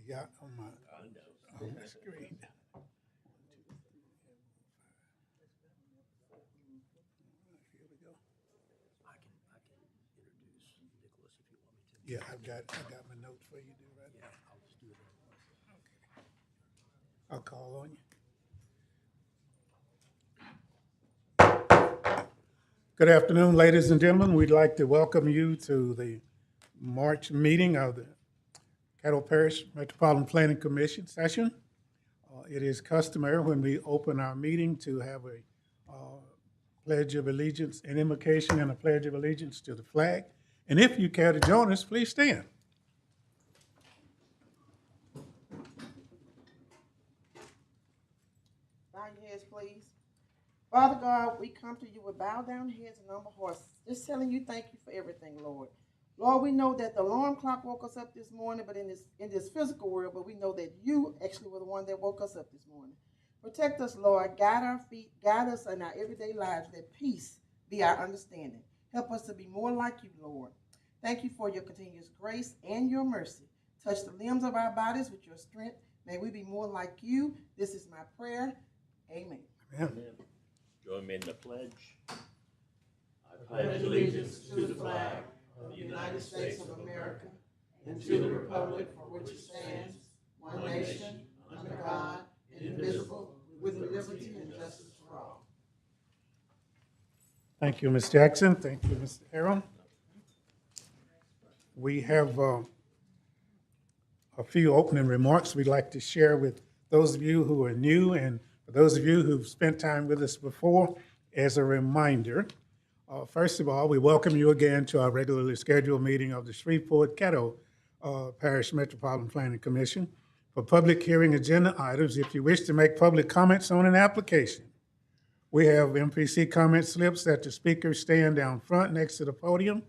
got on my screen. Here we go. I can introduce Nicholas if you want me to. Yeah, I got my notes for you. Do right. Yeah, I'll just do it. Okay. I'll call on you. Good afternoon, ladies and gentlemen. We'd like to welcome you to the March meeting of the Caddo Parish Metropolitan Planning Commission session. It is customary when we open our meeting to have a pledge of allegiance, an invocation and a pledge of allegiance to the flag. And if you care to join us, please stand. Bow your heads, please. Father God, we come to you with bowed down heads and humble hearts, just telling you thank you for everything, Lord. Lord, we know that the alarm clock woke us up this morning, but in this physical world, but we know that you actually were the one that woke us up this morning. Protect us, Lord. Guide our feet, guide us in our everyday lives, that peace be our understanding. Help us to be more like you, Lord. Thank you for your continuous grace and your mercy. Touch the limbs of our bodies with your strength. May we be more like you. This is my prayer. Amen. Amen. Amen. Join me in the pledge. I Pledge allegiance to the flag of the United States of America and to the republic for which it stands, one nation, under God, indivisible, with liberty and justice for all. Thank you, Ms. Jackson. Thank you, Mr. Aaron. We have a few opening remarks we'd like to share with those of you who are new and for those of you who've spent time with us before. As a reminder, first of all, we welcome you again to our regularly scheduled meeting of the Shreveport-Caddo Parish Metropolitan Planning Commission. For public hearing agenda items, if you wish to make public comments on an application, we have MPC comment slips that the speakers stand down front next to the podium.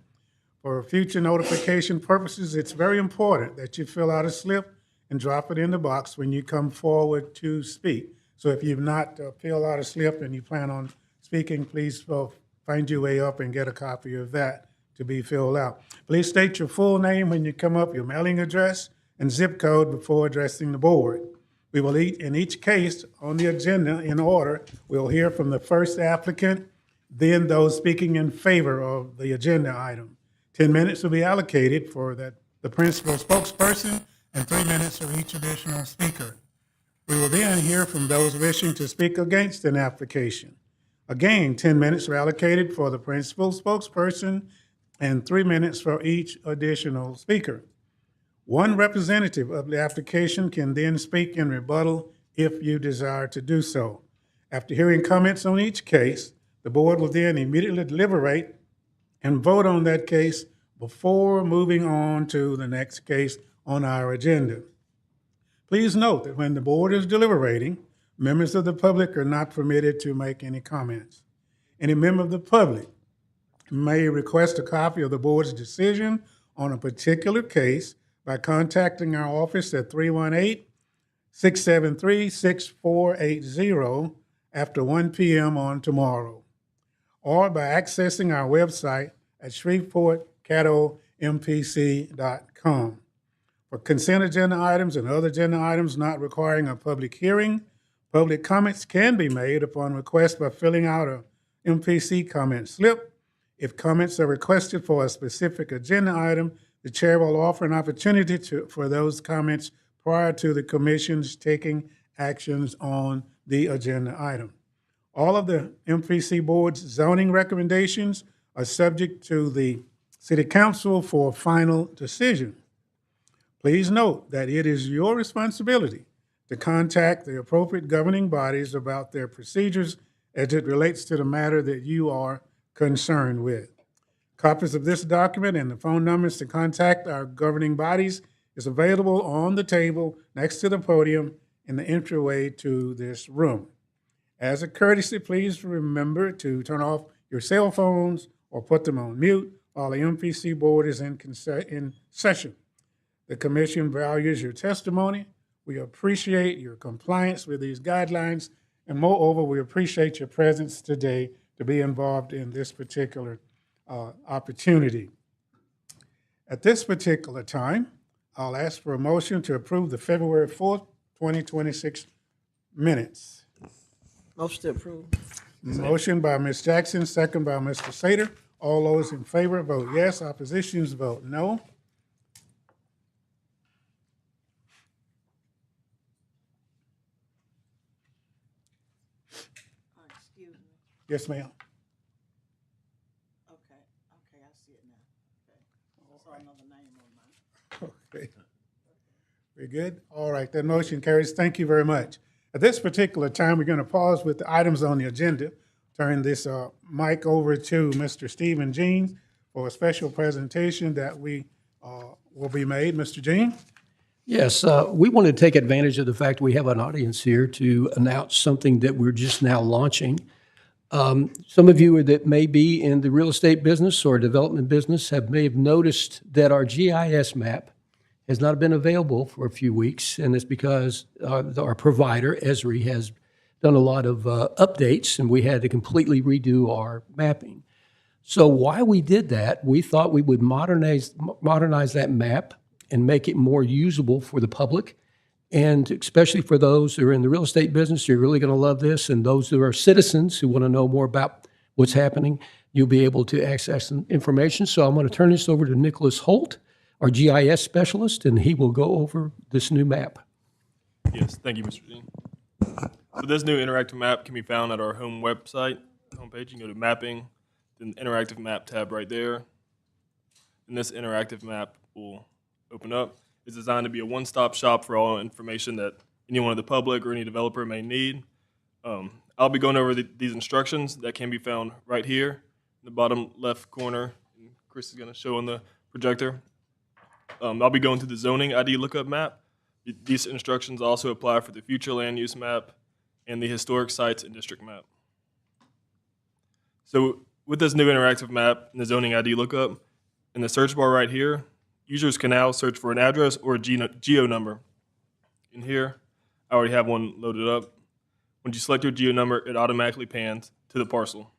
For future notification purposes, it's very important that you fill out a slip and drop it in the box when you come forward to speak. So if you've not filled out a slip and you plan on speaking, please find your way up and get a copy of that to be filled out. Please state your full name when you come up, your mailing address, and zip code before addressing the board. We will in each case on the agenda in order. We'll hear from the first applicant, then those speaking in favor of the agenda item. 10 minutes will be allocated for the principal spokesperson and 3 minutes for each additional speaker. We will then hear from those wishing to speak against an application. Again, 10 minutes are allocated for the principal spokesperson and 3 minutes for each additional speaker. One representative of the application can then speak in rebuttal if you desire to do so. After hearing comments on each case, the board will then immediately deliberate and vote on that case before moving on to the next case on our agenda. Please note that when the board is deliberating, members of the public are not permitted to make any comments. Any member of the public may request a copy of the board's decision on a particular case by contacting our office at 318-673-6480 after 1 p.m. on tomorrow, or by accessing our website at shreveportcaddompc.com. For consent agenda items and other agenda items not requiring a public hearing, public comments can be made upon request by filling out a MPC comment slip. If comments are requested for a specific agenda item, the chair will offer an opportunity for those comments prior to the commission's taking actions on the agenda item. All of the MPC board's zoning recommendations are subject to the City Council for final decision. Please note that it is your responsibility to contact the appropriate governing bodies about their procedures as it relates to the matter that you are concerned with. Copies of this document and the phone numbers to contact our governing bodies is available on the table next to the podium in the entryway to this room. As a courtesy, please remember to turn off your cell phones or put them on mute while the MPC board is in session. The commission values your testimony. We appreciate your compliance with these guidelines, and moreover, we appreciate your presence today to be involved in this particular opportunity. At this particular time, I'll ask for a motion to approve the February 4th, 2026 minutes. Motion to approve. Motion by Ms. Jackson, second by Mr. Sater. All those in favor vote yes. Oppositions vote no. Excuse me. Yes, ma'am. Okay, I see it now. Okay. I saw another name on mine. Okay. Very good. All right, that motion carries. Thank you very much. At this particular time, we're going to pause with the items on the agenda. Turn this mic over to Mr. Stephen Jean for a special presentation that will be made. Mr. Jean? Yes, we want to take advantage of the fact we have an audience here to announce something that we're just now launching. Some of you that may be in the real estate business or development business may have noticed that our GIS map has not been available for a few weeks, and it's because our provider, Esri, has done a lot of updates, and we had to completely redo our mapping. So while we did that, we thought we would modernize that map and make it more usable for the public, and especially for those who are in the real estate business. You're really going to love this, and those who are citizens who want to know more about what's happening, you'll be able to access some information. So I'm going to turn this over to Nicholas Holt, our GIS specialist, and he will go over this new map. Yes, thank you, Mr. Dean. So this new interactive map can be found at our homepage. You can go to Mapping, then the Interactive Map tab right there. And this interactive map will open up. It's designed to be a one-stop shop for all information that anyone in the public or any developer may need. I'll be going over these instructions that can be found right here in the bottom left corner. And Chris is going to show on the projector. I'll be going through the zoning ID lookup map. These instructions also apply for the future land use map and the historic sites and district map. So with this new interactive map and the zoning ID lookup, in the search bar right here, users can now search for an address or a geo number. In here, I already have one loaded up. When you select your geo number, it automatically pans to the parcel.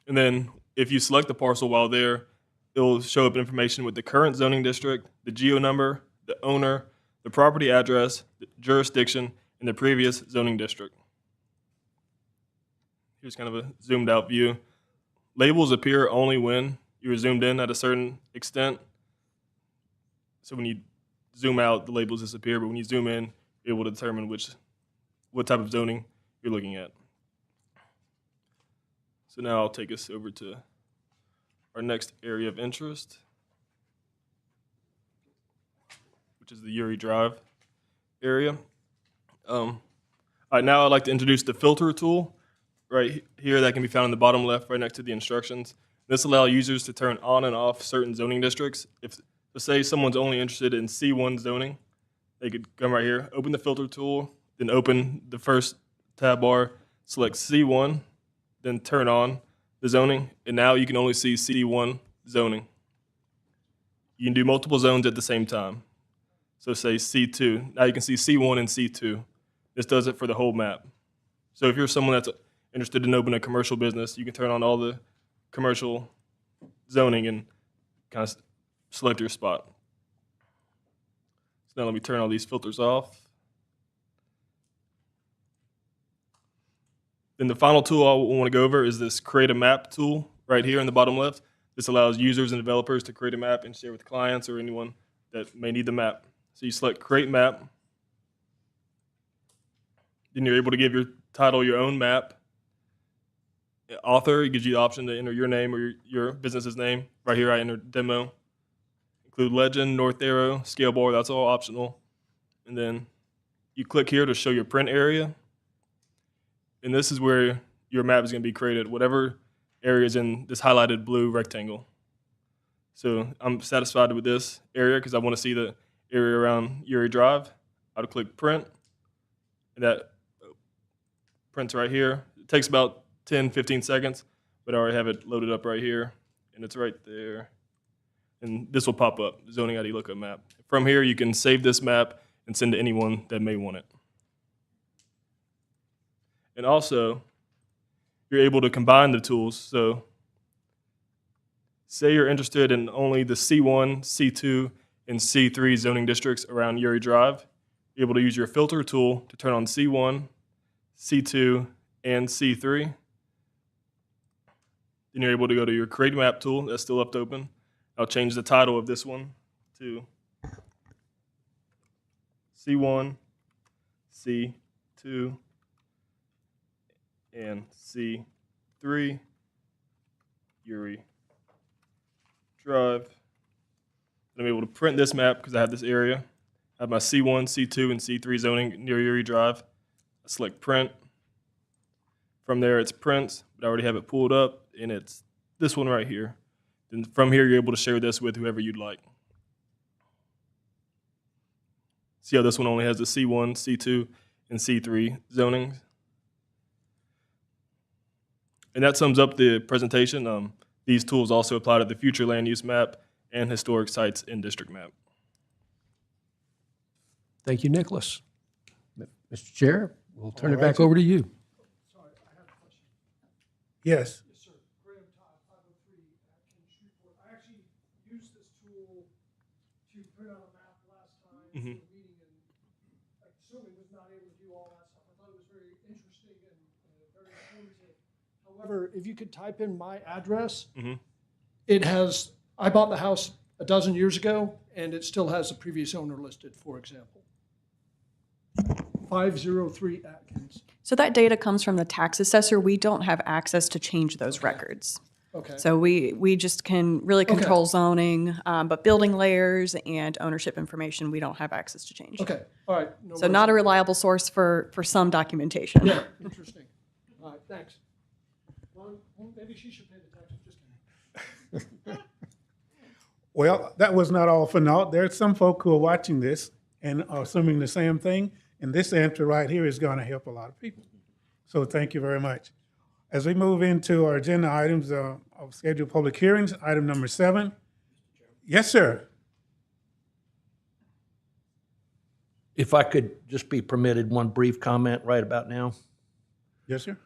And then if you select the parcel while there, it'll show up information with the current zoning district, the geo number, the owner, the property address, the jurisdiction, and the previous zoning district. Here's kind of a zoomed out view. Labels appear only when you're zoomed in at a certain extent. So when you zoom out, the labels disappear, but when you zoom in, you're able to determine what type of zoning you're looking at. So now I'll take us over to our next area of interest, which is the Uri Drive area. All right, now I'd like to introduce the filter tool right here that can be found in the bottom left right next to the instructions. This allows users to turn on and off certain zoning districts. So say someone's only interested in C1 zoning, they could come right here, open the filter tool, then open the first tab bar, select C1, then turn on the zoning, and now you can only see C1 zoning. You can do multiple zones at the same time. So say C2. Now you can see C1 and C2. This does it for the whole map. So if you're someone that's interested in opening a commercial business, you can turn on all the commercial zoning and kind of select your spot. So now let me turn all these filters off. Then the final tool I want to go over is this Create a Map tool right here in the bottom left. This allows users and developers to create a map and share with clients or anyone that may need the map. So you select Create Map. Then you're able to give your title your own map. Author, it gives you the option to enter your name or your business's name. Right here I entered demo. Include legend, north arrow, scale bar, that's all optional. And then you click here to show your print area. And this is where your map is going to be created, whatever area is in this highlighted blue rectangle. So I'm satisfied with this area because I want to see the area around Uri Drive. I would click print, and that prints right here. It takes about 10, 15 seconds, but I already have it loaded up right here, and it's right there. And this will pop up, zoning ID lookup map. From here, you can save this map and send to anyone that may want it. And also, you're able to combine the tools. So say you're interested in only the C1, C2, and C3 zoning districts around Uri Drive. You're able to use your filter tool to turn on C1, C2, and C3. Then you're able to go to your Create Map tool. That's still left open. I'll change the title of this one to C1, C2, and C3, Uri Drive. I'm able to print this map because I have this area. I have my C1, C2, and C3 zoning near Uri Drive. I select print. From there, it's prints, but I already have it pulled up, and it's this one right here. Then from here, you're able to share this with whoever you'd like. See how this one only has the C1, C2, and C3 zonings? And that sums up the presentation. These tools also apply to the future land use map and historic sites in district map. Thank you, Nicholas. Mr. Chair, we'll turn All it back right. over to you. Yes. Yes, sir. Graham Todd, 503 Atkins Shreveport. I actually used this tool to print out a map last time for the meeting, and I certainly was not able to do all that stuff. I thought it was very interesting and very informative. However, if you could type in my address, it has, I bought the house a dozen years ago, and it still has the previous owner listed, for example. 503 Atkins. So that data comes from the tax assessor. We don't have access to change those records. Okay. So we just can really control zoning, but building layers and ownership information, we don't have access to change. Okay, all right. No So worries. not a reliable source for some documentation. Yeah, interesting. All right, thanks. Well, maybe she should pay the taxes, just kidding. Well, that was not all for naught. There are some folk who are watching this and are assuming the same thing, and this answer right here is going to help a lot of people. So thank you very much. As we move into our agenda items of scheduled public hearings, item number 7. Yes, sir. If I could just be permitted one brief comment right about now. Yes, sir.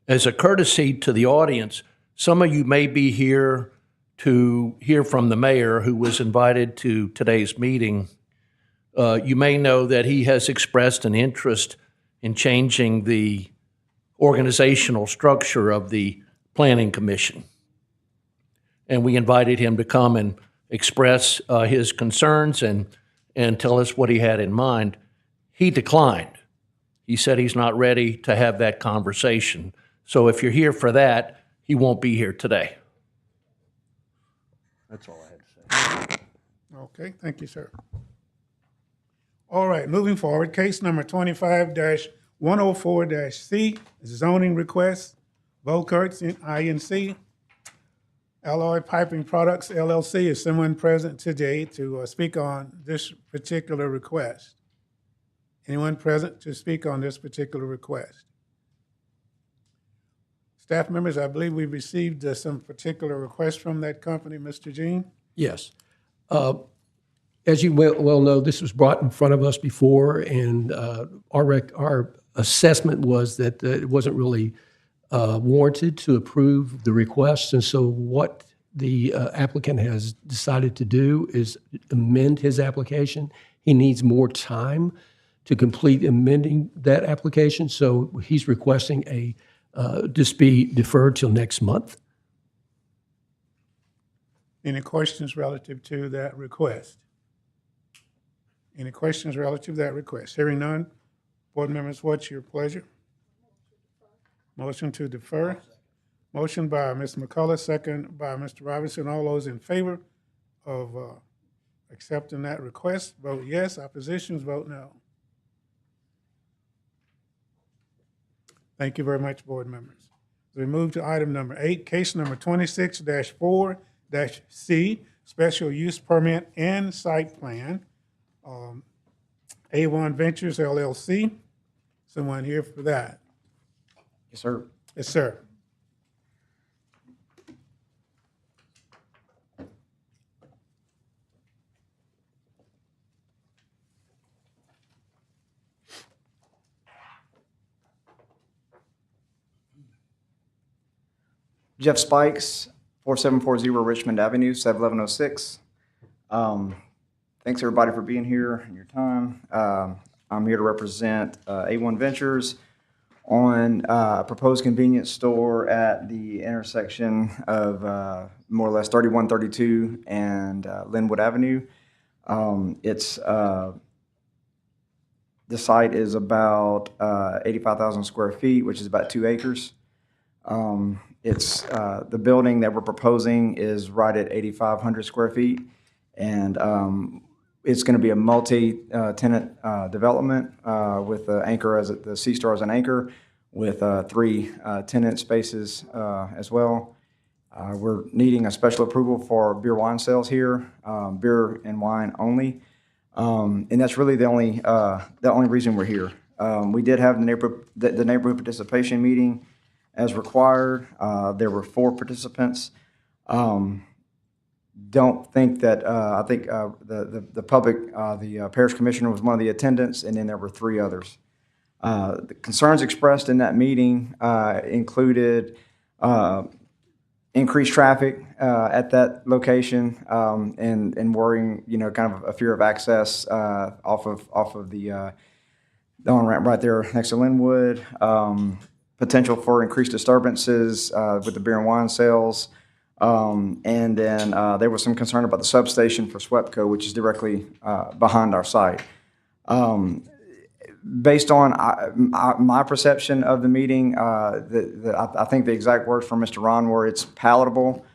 As a courtesy to the audience, some of you may be here to hear from the mayor who was invited to today's meeting. You may know that he has expressed an interest in changing the organizational structure of the Planning Commission. And we invited him to come and express his concerns and tell us what he had in mind. He declined. He said he's not ready to have that conversation. So if you're here for that, he won't be here today. That's all I had to say. Okay, thank you, sir. All right, moving forward, case number 25-104-C, zoning request, Volkerts Inc., Alloy Piping Products LLC. Is someone present today to speak on this particular request? Anyone present to speak on this particular request? Staff members, I believe we received some particular requests from that company, Mr. Jean. Yes. As you well know, this was brought in front of us before, and our assessment was that it wasn't really warranted to approve the request. And so what the applicant has decided to do is amend his application. He needs more time to complete amending that application, so he's requesting this be deferred till next month. Any questions relative to that request? Any questions relative to that request? Hearing none, board members, what's your pleasure? Motion to defer. Motion by Mr. McCullough, second by Mr. Robinson. All those in favor of accepting that request, vote yes. Oppositions, vote no. Thank you very much, board members. We move to item number 8, case number 26-4-C, special use permit and site plan. A1 Ventures LLC. Someone here for that? Yes, sir. Yes, sir. Jeff Spikes, 4740 Richmond Avenue, 71106. Thanks everybody for being here and your time. I'm here to represent A1 Ventures on a proposed convenience store at the intersection of more or less 3132 and Linwood Avenue. The site is about 85,000 square feet, which is about 2 acres. The building that we're proposing is right at 8,500 square feet, and it's going to be a multi-tenant development with the C-Store as an anchor, with 3 tenant spaces as well. We're needing a special approval for beer wine sales here, beer and wine only, and that's really the only reason we're here. We did have the neighborhood participation meeting as required. There were 4 participants. Don't think that I think the public, the parish commissioner was one of the attendants, and then there were 3 others. The concerns expressed in that meeting included increased traffic at that location, and worrying, kind of a fear of access off of the on-ramp right there next to Linwood. Potential for increased disturbances with the beer and wine sales. And then there was some concern about the substation for SWEPCO, which is directly behind our site. Based on my perception of the meeting, I think the exact words from Mr. Ron were, it's palatable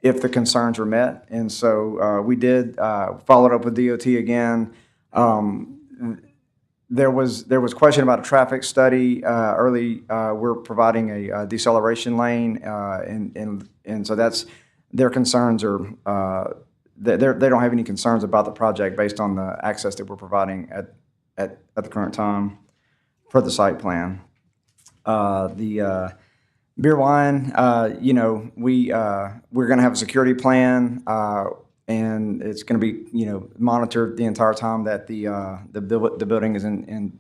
if the concerns are met. And so we did follow it up with DOT again. There was question about a traffic study early. We're providing a deceleration lane, and so that's their concerns are they don't have any concerns about the project based on the access that we're providing at the current time for the site plan. The beer wine, we're going to have a security plan. And it's going to be, monitored the entire time that the building is in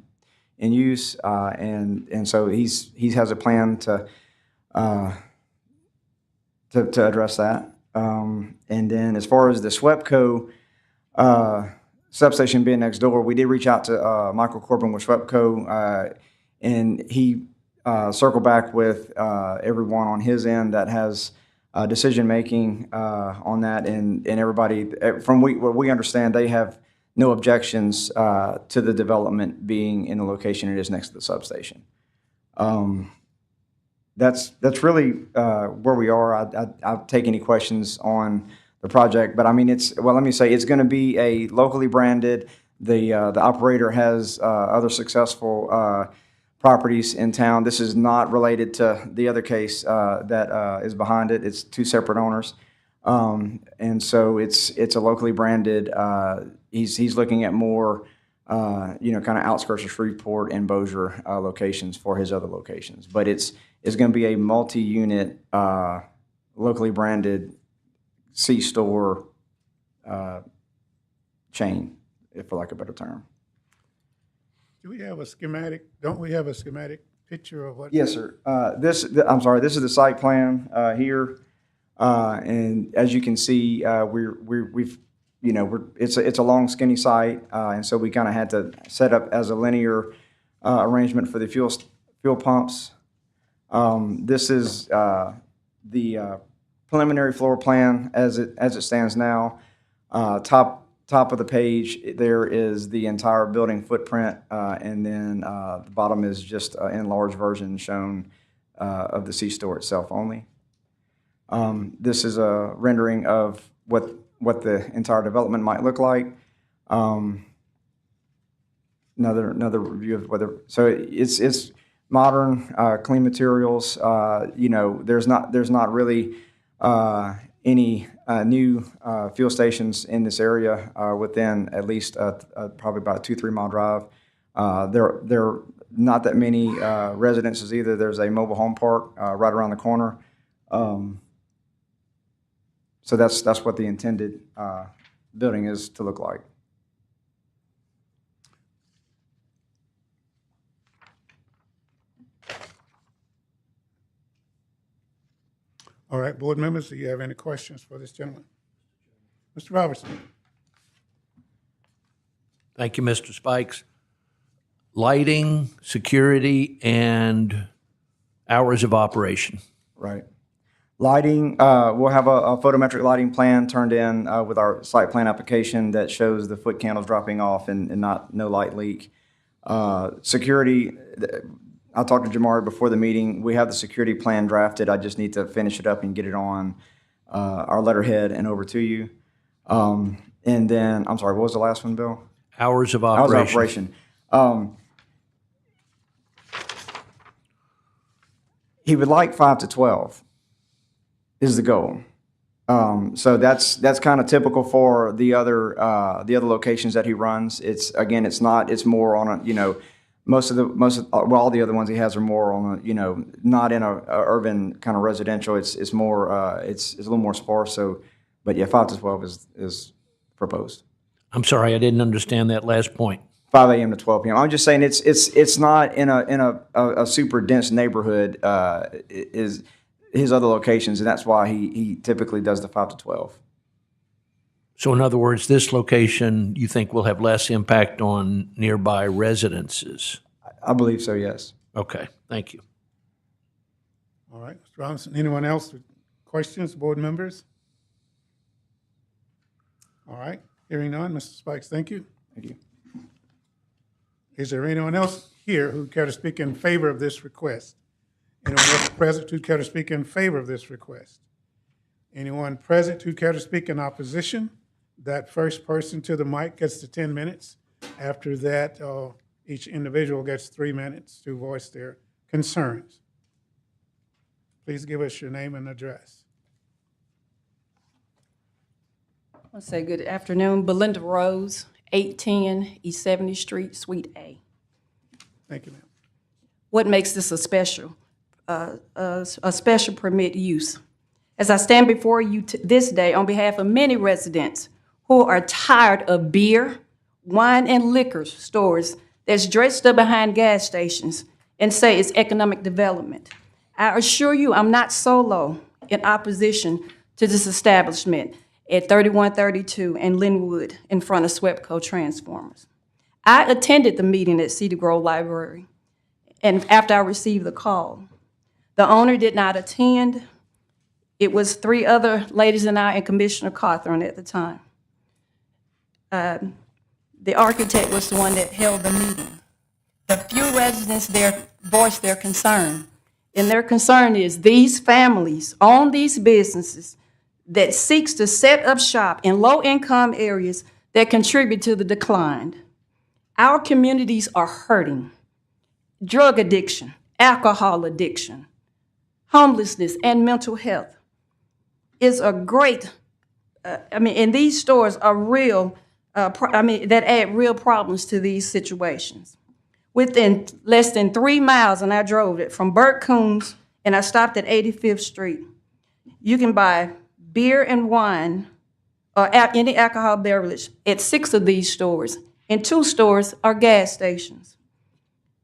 use, and so he has a plan to address that. And then as far as the SWEPCO substation being next door, we did reach out to Michael Corbin with SWEPCO, and he circled back with everyone on his end that has decision-making on that, and everybody, from what we understand, they have no objections to the development being in the location it is next to the substation. That's really where we are. I'll take any questions on the project, but I mean, let me say, it's going to be a locally branded. The operator has other successful properties in town. This is not related to the other case that is behind it. It's 2 separate owners, and so it's a locally branded. He's looking at more, kind of outskirts of Shreveport and Bossier locations for his other locations. But it's going to be a multi-unit, locally branded C-store chain, for lack of a better term. Do we have a schematic? Don't we have a schematic picture of what? Yes, sir. This is the site plan here, and as you can see, it's a long, skinny site, and so we kind of had to set up as a linear arrangement for the fuel pumps. This is the preliminary floor plan as it stands now. Top of the page, there is the entire building footprint, and then the bottom is just an enlarged version shown of the C-Store itself only. This is a rendering of what the entire development might look like. Another review of whether, so it's modern, clean materials. There's not really any new fuel stations in this area within at least probably about a 2-3 mile drive. There are not that many residences either. There's a mobile home park right around the corner. So that's what the intended building is to look like. All right, board members, do you have any questions for this gentleman? Mr. Robertson. Thank you, Mr. Spikes. Lighting, security, and hours of operation. Right. Lighting, we'll have a photometric lighting plan turned in with our site plan application that shows the foot candles dropping off and no light leak. Security, I talked to Jamari before the meeting. We have the security plan drafted. I just need to finish it up and get it on our letterhead and over to you. And then, I'm sorry, what was the last one, Bill? Hours of Hours operation. of operation. He would like 5 to 12 is the goal. So that's kind of typical for the other locations that he runs. It's more on a, all the other ones he has are more on a, not in a urban kind of residential. It's more, it's a little more sparse. So, but yeah, 5 to 12 is proposed. I'm sorry, I didn't understand that last point. 5 a.m. to 12 p.m. I'm just saying it's not in a super dense neighborhood is his other locations, and that's why he typically does the 5 to 12. So in other words, this location you think will have less impact on nearby residences? I believe so, yes. Okay, thank you. All right, Mr. Robinson. Anyone else with questions, board members? All right, hearing none, Mr. Spikes, thank you. Thank you. Is there anyone else here who care to speak in favor of this request? Anyone else present who care to speak in favor of this request? Anyone present who care to speak in opposition? That first person to the mic gets the 10 minutes. After that, each individual gets 3 minutes to voice their concerns. Please give us your name and address. I'll say good afternoon. Belinda Rose, 810 East 70th Street, Suite A. Thank you, ma'am. What makes this a special permit use? As I stand before you this day on behalf of many residents who are tired of beer, wine, and liquor stores that's dressed up behind gas stations and say it's economic development. I assure you I'm not solo in opposition to this establishment at 3132 and Linwood in front of Swepco Transformers. I attended the meeting at Cedar Grove Library, and after I received the call, the owner did not attend. It was 3 other ladies and I and Commissioner Cawthorn at the time. The architect was the one that held the meeting. The few residents there voiced their concern, and their concern is these families own these businesses that seeks to set up shop in low-income areas that contribute to the decline. Our communities are hurting. Drug addiction, alcohol addiction, homelessness, and mental health is a great, and these stores are real, that add real problems to these situations. Within less than 3 miles, and I drove it, from Burt Coons, and I stopped at 85th Street, you can buy beer and wine or any alcohol beverage at 6 of these stores, and 2 stores are gas stations.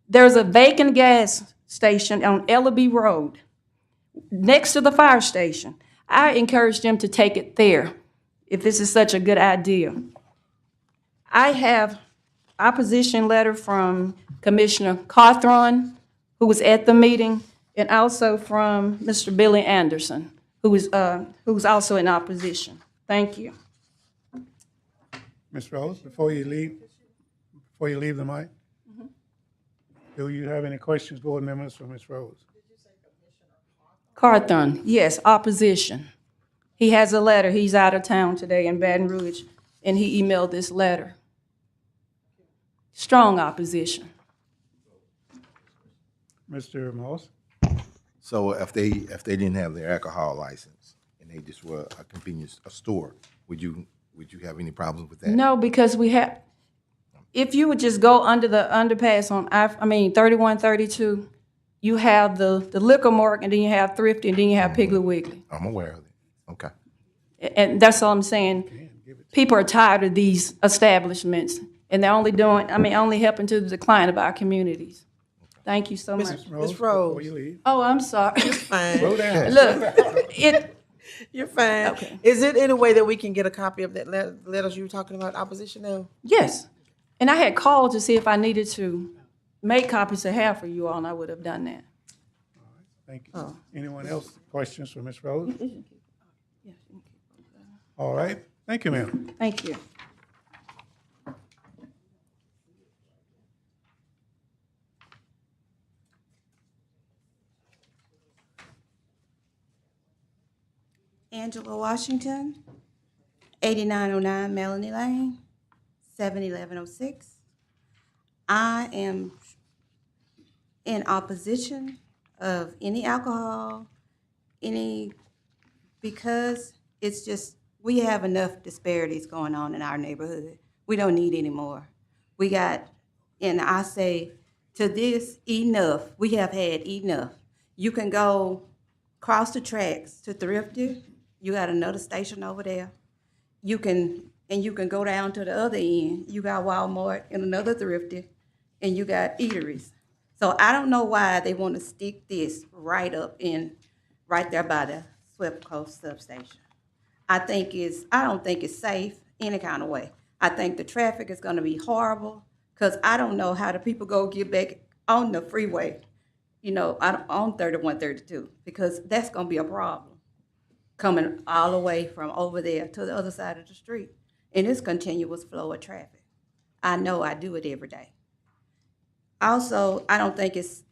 There's a vacant gas station on Ellaby Road next to the fire station. I encourage them to take it there if this is such a good idea. I have opposition letter from Commissioner Cawthorn, who was at the meeting, and also from Mr. Billy Anderson, who's also in opposition. Thank you. Ms. Rose, before you leave the mic, do you have any questions, board members, for Ms. Rose? Cawthorn, yes, opposition. He has a letter. He's out of town today in Baton Rouge, and he emailed this letter. Strong opposition. Mr. Moss? So if they didn't have their alcohol license and they just were a convenience store, would you have any problems with that? No, because we have. If you would just go under the underpass on 3132, you have the liquor mart, and then you have Thrifty, and then you have Piggly Wiggly. I'm aware of it. Okay. And that's all I'm saying. People are tired of these establishments, and they're only helping to the decline of our communities. Thank you so much. Ms. Rose, Rose. before you leave. Oh, I'm sorry. Fine. Slow down. Look, You're fine. Okay. Is it any way that we can get a copy of that letters you were talking about opposition of? Yes. And I had called to see if I needed to make copies to have for you all, and I would have done that. Thank you. Anyone else? Questions for Ms. Rose? All right. Thank you, ma'am. Thank you. Angela Washington, 8909 Melanie Lane, 71106. I am in opposition of any alcohol, because it's just, we have enough disparities going on in our neighborhood. We don't need any more. We got, and I say to this, enough. We have had enough. You can go cross the tracks to Thrifty. You got another station over there. You can go down to the other end. You got Walmart and another Thrifty, and you got eateries. So I don't know why they want to stick this right there by the Swift Coast substation. I don't think it's safe any kind of way. I think the traffic is gonna be horrible, because I don't know how the people go get back on the freeway, on 3132, because that's gonna be a problem, coming all the way from over there to the other side of the street. And it's continuous flow of traffic. I know I do it every day. Also, I don't think it's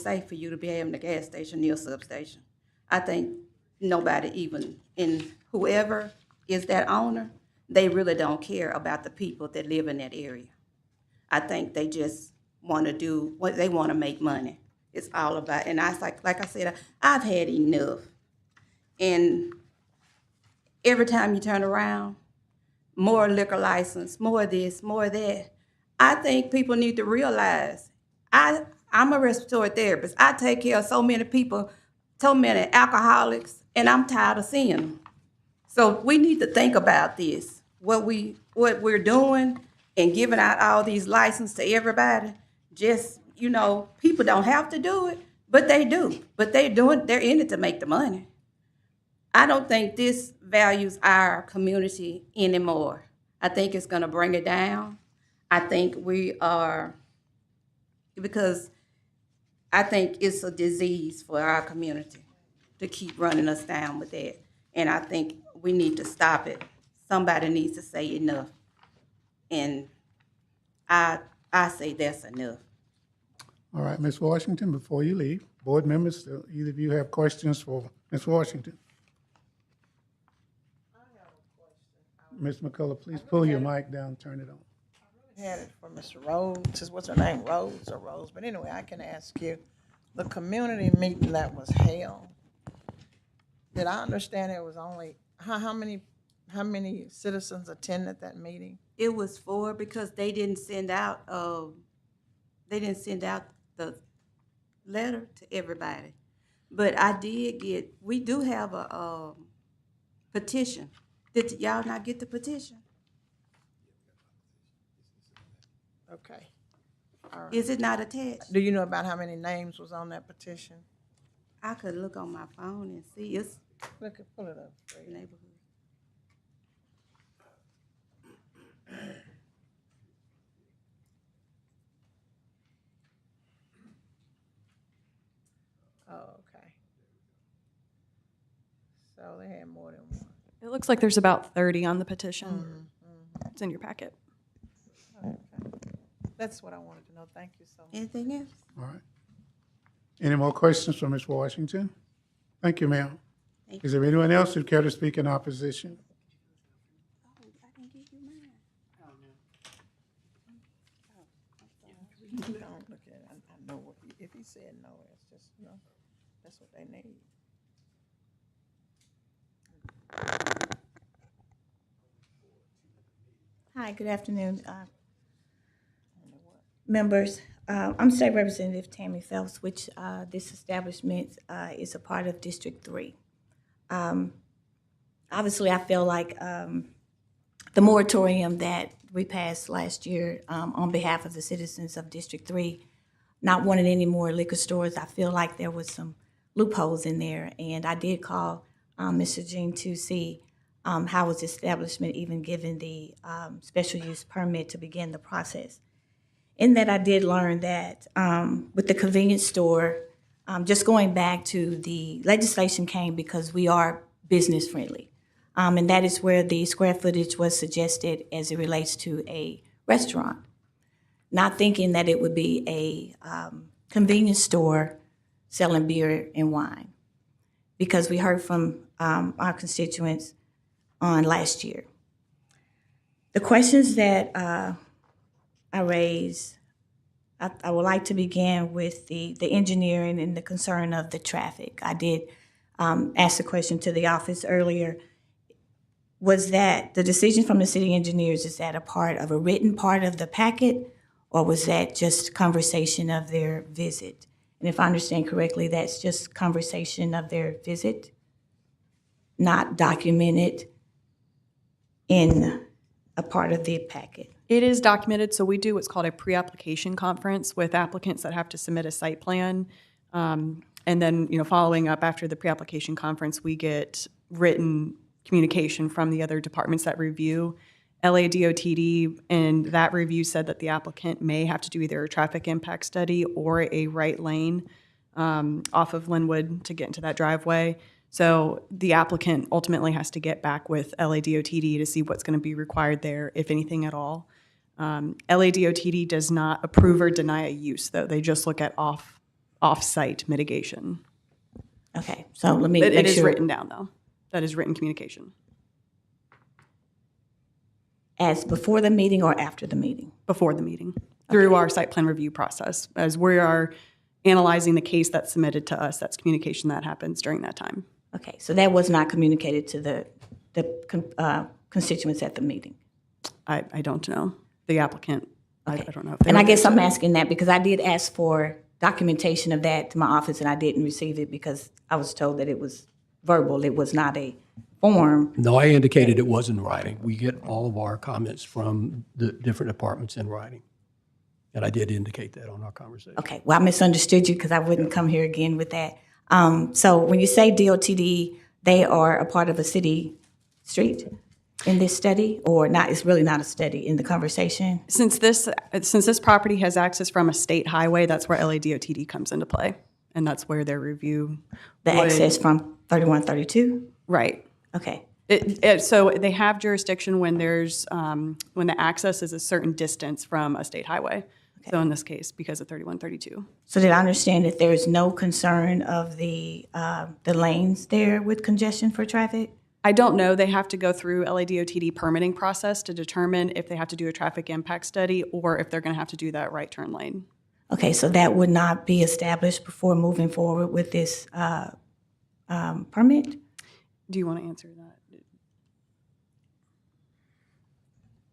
safe for you to be having a gas station near a substation. I think nobody even, and whoever is that owner, they really don't care about the people that live in that area. I think they just want to do what they want to make money. It's all about, and like I said, I've had enough. And every time you turn around, more liquor license, more this, more that. I think people need to realize I'm a respiratory therapist. I take care of so many people, so many alcoholics, and I'm tired of seeing them. So we need to think about this, what we're doing and giving out all these licenses to everybody. Just, people don't have to do it, but they do. But they're in it to make the money. I don't think this values our community anymore. I think it's gonna bring it down. I think because I think it's a disease for our community to keep running us down with that. And I think we need to stop it. Somebody needs to say enough. And I say that's enough. All right, Ms. Washington, before you leave, board members, either of you have questions for Ms. Washington? Ms. McCullough, please pull your mic down, turn it on. Had it for Mr. Rhodes. What's her name? Rhodes or Rose? But anyway, I can ask you, the community meeting that was held, did I understand it was only, how many citizens attended that meeting? It was 4 because they didn't send out the letter to everybody. But we do have a petition. Did y'all not get the petition? Okay. All right. Is it not attached? Do you know about how many names was on that petition? I could look on my phone and see. It's Pull it up. Fred. neighborhood. Oh, okay. So they had more than one. It looks like there's about 30 on the petition. It's in your packet. Okay. That's what I wanted to know. Thank you so much. Anything else? All right. Any more questions for Ms. Washington? Thank you, ma'am. Is there anyone else who'd care to speak in opposition? I didn't give you mine. Don't look at it. I know what if he said no, it's just, that's what they need. Hi, good afternoon, members. I'm State Representative Tammy Phelps, which this establishment is a part of District 3. Obviously, I feel like the moratorium that we passed last year on behalf of the citizens of District 3, not wanting any more liquor stores, I feel like there was some loopholes in there, and I did call Mr. Jean to see how was the establishment even given the special use permit to begin the process. In that, I did learn that with the convenience store, just going back to the legislation came because we are business friendly. And that is where the square footage was suggested as it relates to a restaurant. Not thinking that it would be a convenience store selling beer and wine. Because we heard from our constituents on last year. The questions that I raised, I would like to begin with the engineering and the concern of the traffic. I did ask the question to the office earlier. Was that the decision from the city engineers, is that a part of a written part of the packet, or was that just conversation of their visit? And if I understand correctly, that's just conversation of their visit, not documented in a part of the packet. It is documented, so we do what's called a pre-application conference with applicants that have to submit a site plan. And then, following up after the pre-application conference, we get written communication from the other departments that review. LADOTD and that review said that the applicant may have to do either a traffic impact study or a right lane off of Linwood to get into that driveway. So the applicant ultimately has to get back with LADOTD to see what's going to be required there, if anything at all. LADOTD does not approve or deny a use, though. They just look at off-site mitigation. Okay, so let me It make is sure. written down, though. That is written communication. As before the meeting or after the meeting? Before the meeting, through our site plan review process. As we are analyzing the case that's submitted to us, that's communication that happens during that time. Okay, so that was not communicated to the constituents at the meeting? I don't know. The applicant, I don't know. If they And I were- guess I'm asking that because I did ask for documentation of that to my office and I didn't receive it because I was told that it was verbal, it was not a form. No, I indicated it was in writing. We get all of our comments from the different departments in writing. And I did indicate that on our conversation. Okay, well, I misunderstood you because I wouldn't come here again with that. So when you say DOTD, they are a part of a city street in this study, or not? It's really not a study in the conversation? Since this property has access from a state highway, that's where LADOTD comes into play. And that's where their review. The would- access from 3132? Right. Okay. So they have jurisdiction when there's, when the access is a certain distance from a state highway. So in this case, because of 3132. So did I understand that there is no concern of the lanes there with congestion for traffic? I don't know. They have to go through LADOTD permitting process to determine if they have to do a traffic impact study or if they're going to have to do that right turn lane. Okay, so that would not be established before moving forward with this permit? Do you want to answer that?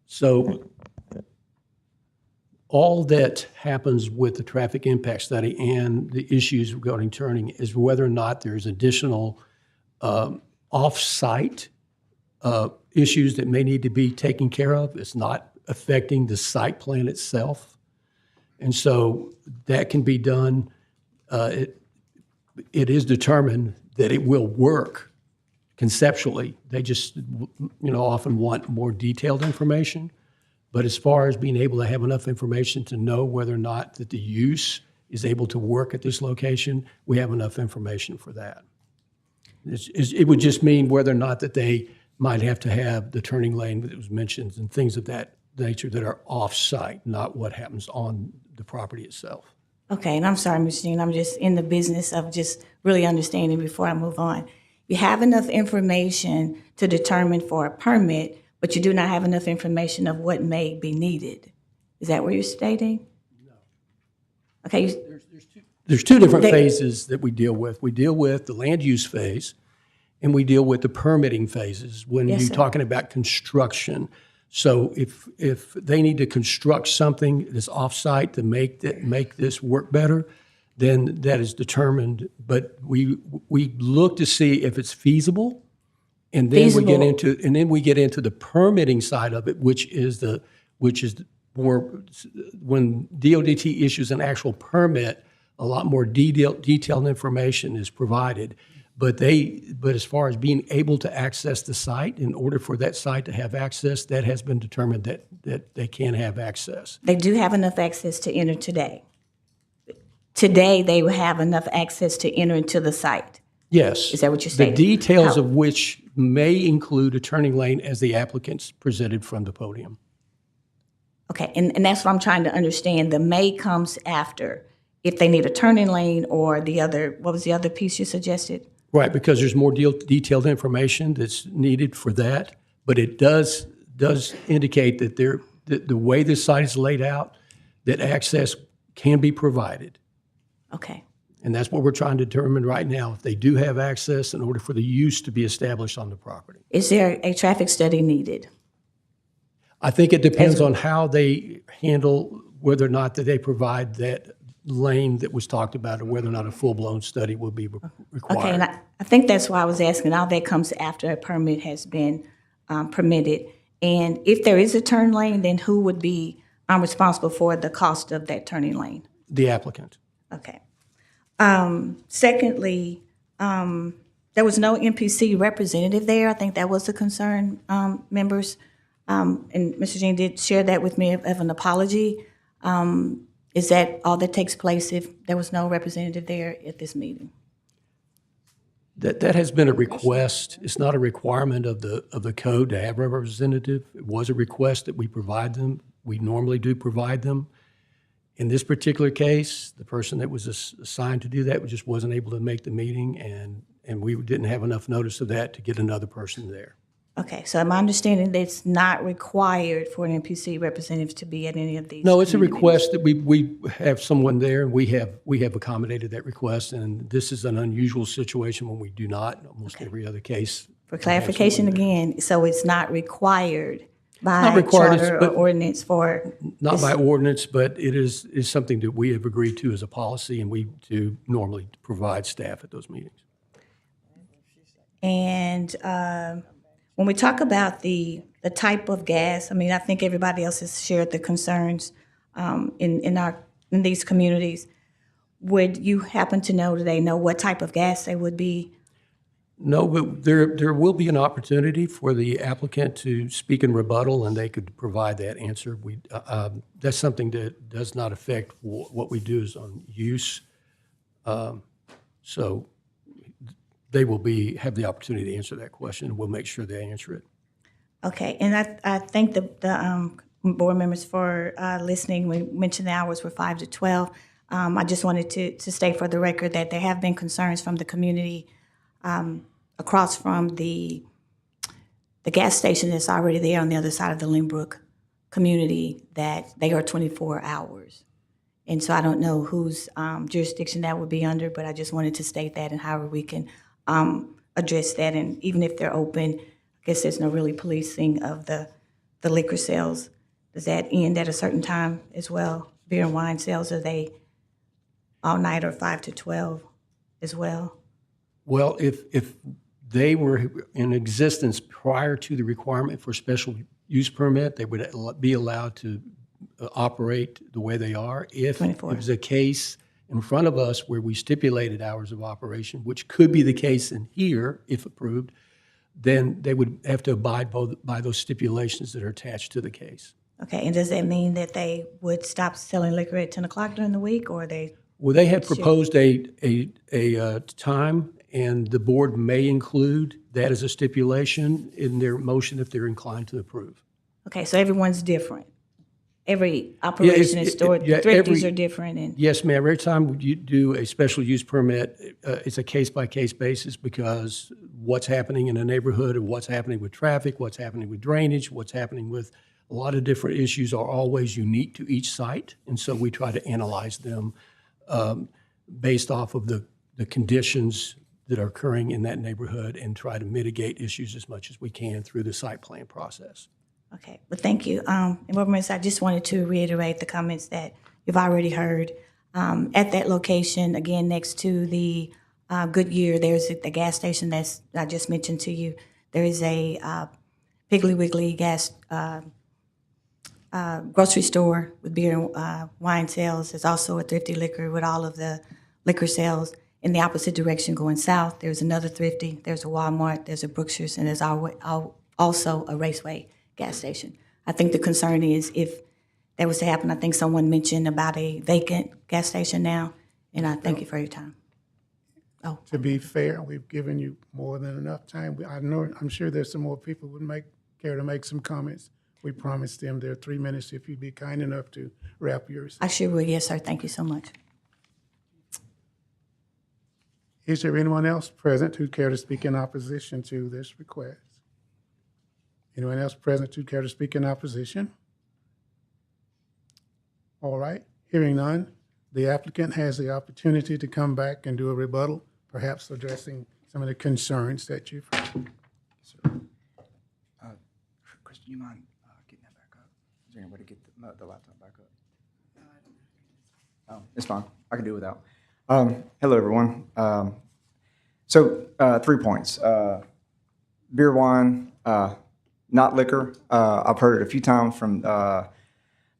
So all that happens with the traffic impact study and the issues regarding turning is whether or not there's additional off-site issues that may need to be taken care of. It's not affecting the site plan itself. And so that can be done. It is determined that it will work conceptually. They just, often want more detailed information. But as far as being able to have enough information to know whether or not that the use is able to work at this location, we have enough information for that. It would just mean whether or not that they might have to have the turning lane that was mentioned and things of that nature that are off-site, not what happens on the property itself. Okay, and I'm sorry, Ms. Jean, I'm just in the business of just really understanding before I move on. You have enough information to determine for a permit, but you do not have enough information of what may be needed. Is that what you're stating? No. Okay. There's two different phases that we deal with. We deal with the land use phase, and we deal with the permitting phases when Yes, you're sir. talking about construction. So if they need to construct something that's off-site to make this work better, then that is determined. But we look to see if it's feasible, and then we get into the permitting side of it, which is more when DOT issues an actual permit, a lot more detailed information is provided. But as far as being able to access the site, in order for that site to have access, that has been determined that they can have access. They do have enough access to enter today. Today, they will have enough access to enter into the site. Yes. Is that what you're saying? The details How- of which may include a turning lane as the applicants presented from the podium. Okay, and that's what I'm trying to understand. The may comes after, if they need a turning lane or the other, what was the other piece you suggested? Right, because there's more detailed information that's needed for that, but it does indicate that the way this site is laid out, that access can be provided. Okay, And that's what we're trying to determine right now, if they do have access in order for the use to be established on the property. is there a traffic study needed? I think it depends on how they handle whether or not that they provide that lane that was talked about, or whether or not a full-blown study will be required. Okay, and I think that's why I was asking, all that comes after a permit has been permitted. And if there is a turn lane, then who would be responsible for the cost of that turning lane? The applicant. Okay. Secondly, there was no MPC representative there. I think that was the concern, members. And Mr. Jean did share that with me of an apology. Is that all that takes place if there was no representative there at this meeting? That has been a request. It's not a requirement of the code to have a representative. It was a request that we provide them. We normally do provide them. In this particular case, the person that was assigned to do that just wasn't able to make the meeting, and we didn't have enough notice of that to get another person there. Okay, so my understanding that it's not required for an MPC representative to be at any of these. No, it's a community request that we have someone there, and we have accommodated that request, and this is an unusual situation when we do not. Almost every other case. For clarification again, so it's not required by Not required, charter or but- ordinance for? Not this- by ordinance, but it is something that we have agreed to as a policy, and we do normally provide staff at those meetings. And when we talk about the type of gas, I mean, I think everybody else has shared the concerns in these communities. Would you happen to know, do they know what type of gas they would be? No, but there will be an opportunity for the applicant to speak in rebuttal, and they could provide that answer. That's something that does not affect what we do is on use. So they will have the opportunity to answer that question, and we'll make sure they answer it. Okay, and I thank the board members for listening. We mentioned the hours were 5 to 12. I just wanted to state for the record that there have been concerns from the community across from the gas station that's already there on the other side of the Lynbrook community, that they are 24 hours. And so I don't know whose jurisdiction that would be under, but I just wanted to state that, and however we can address that. And even if they're open, I guess there's no really policing of the liquor sales. Does that end at a certain time as well? Beer and wine sales, are they all night or 5 to 12 as well? Well, if they were in existence prior to the requirement for special use permit, they would be allowed to operate the way they are. If 24. it was a case in front of us where we stipulated hours of operation, which could be the case in here, if approved, then they would have to abide by those stipulations that are attached to the case. Okay, and does that mean that they would stop selling liquor at 10 o'clock during the week, or they? Well, they had proposed a time, and the board may include that as a stipulation in their motion if they're inclined to approve. Okay, so everyone's different. Every operation is stored, thrifties are different, and Yes, ma'am. Every time you do a special use permit, it's a case-by-case basis, because what's happening in a neighborhood and what's happening with traffic, what's happening with drainage, what's happening with a lot of different issues are always unique to each site. And so we try to analyze them based off of the conditions that are occurring in that neighborhood and try to mitigate issues as much as we can through the site plan process. okay, well, thank you. And Board members, I just wanted to reiterate the comments that you've already heard. At that location, again, next to the Goodyear, there's the gas station that's I just mentioned to you. There is a Piggly Wiggly gas grocery store with beer and wine sales. There's also a Thrifty Liquor with all of the liquor sales. In the opposite direction going south, there's another Thrifty, there's a Walmart, there's a Brookshire's, and there's also a Raceway gas station. I think the concern is if that was to happen, I think someone mentioned about a vacant gas station now, and I thank you for your time. To be fair, we've given you more than enough time. I'm sure there's some more people who would care to make some comments. We promised them their 3 minutes if you'd be kind enough to wrap yours. I sure will, yes, sir. Thank you so much. Is there anyone else present who'd care to speak in opposition to this request? Anyone else present who'd care to speak in opposition? All right, hearing none, the applicant has the opportunity to come back and do a rebuttal, perhaps addressing some of the concerns that you've heard. Chris, do you mind getting that back up? Is there any way to get the laptop back up? Oh, it's fine. I can do it without. Hello, everyone. So 3 points. Beer, wine, not liquor. I've heard it a few times from a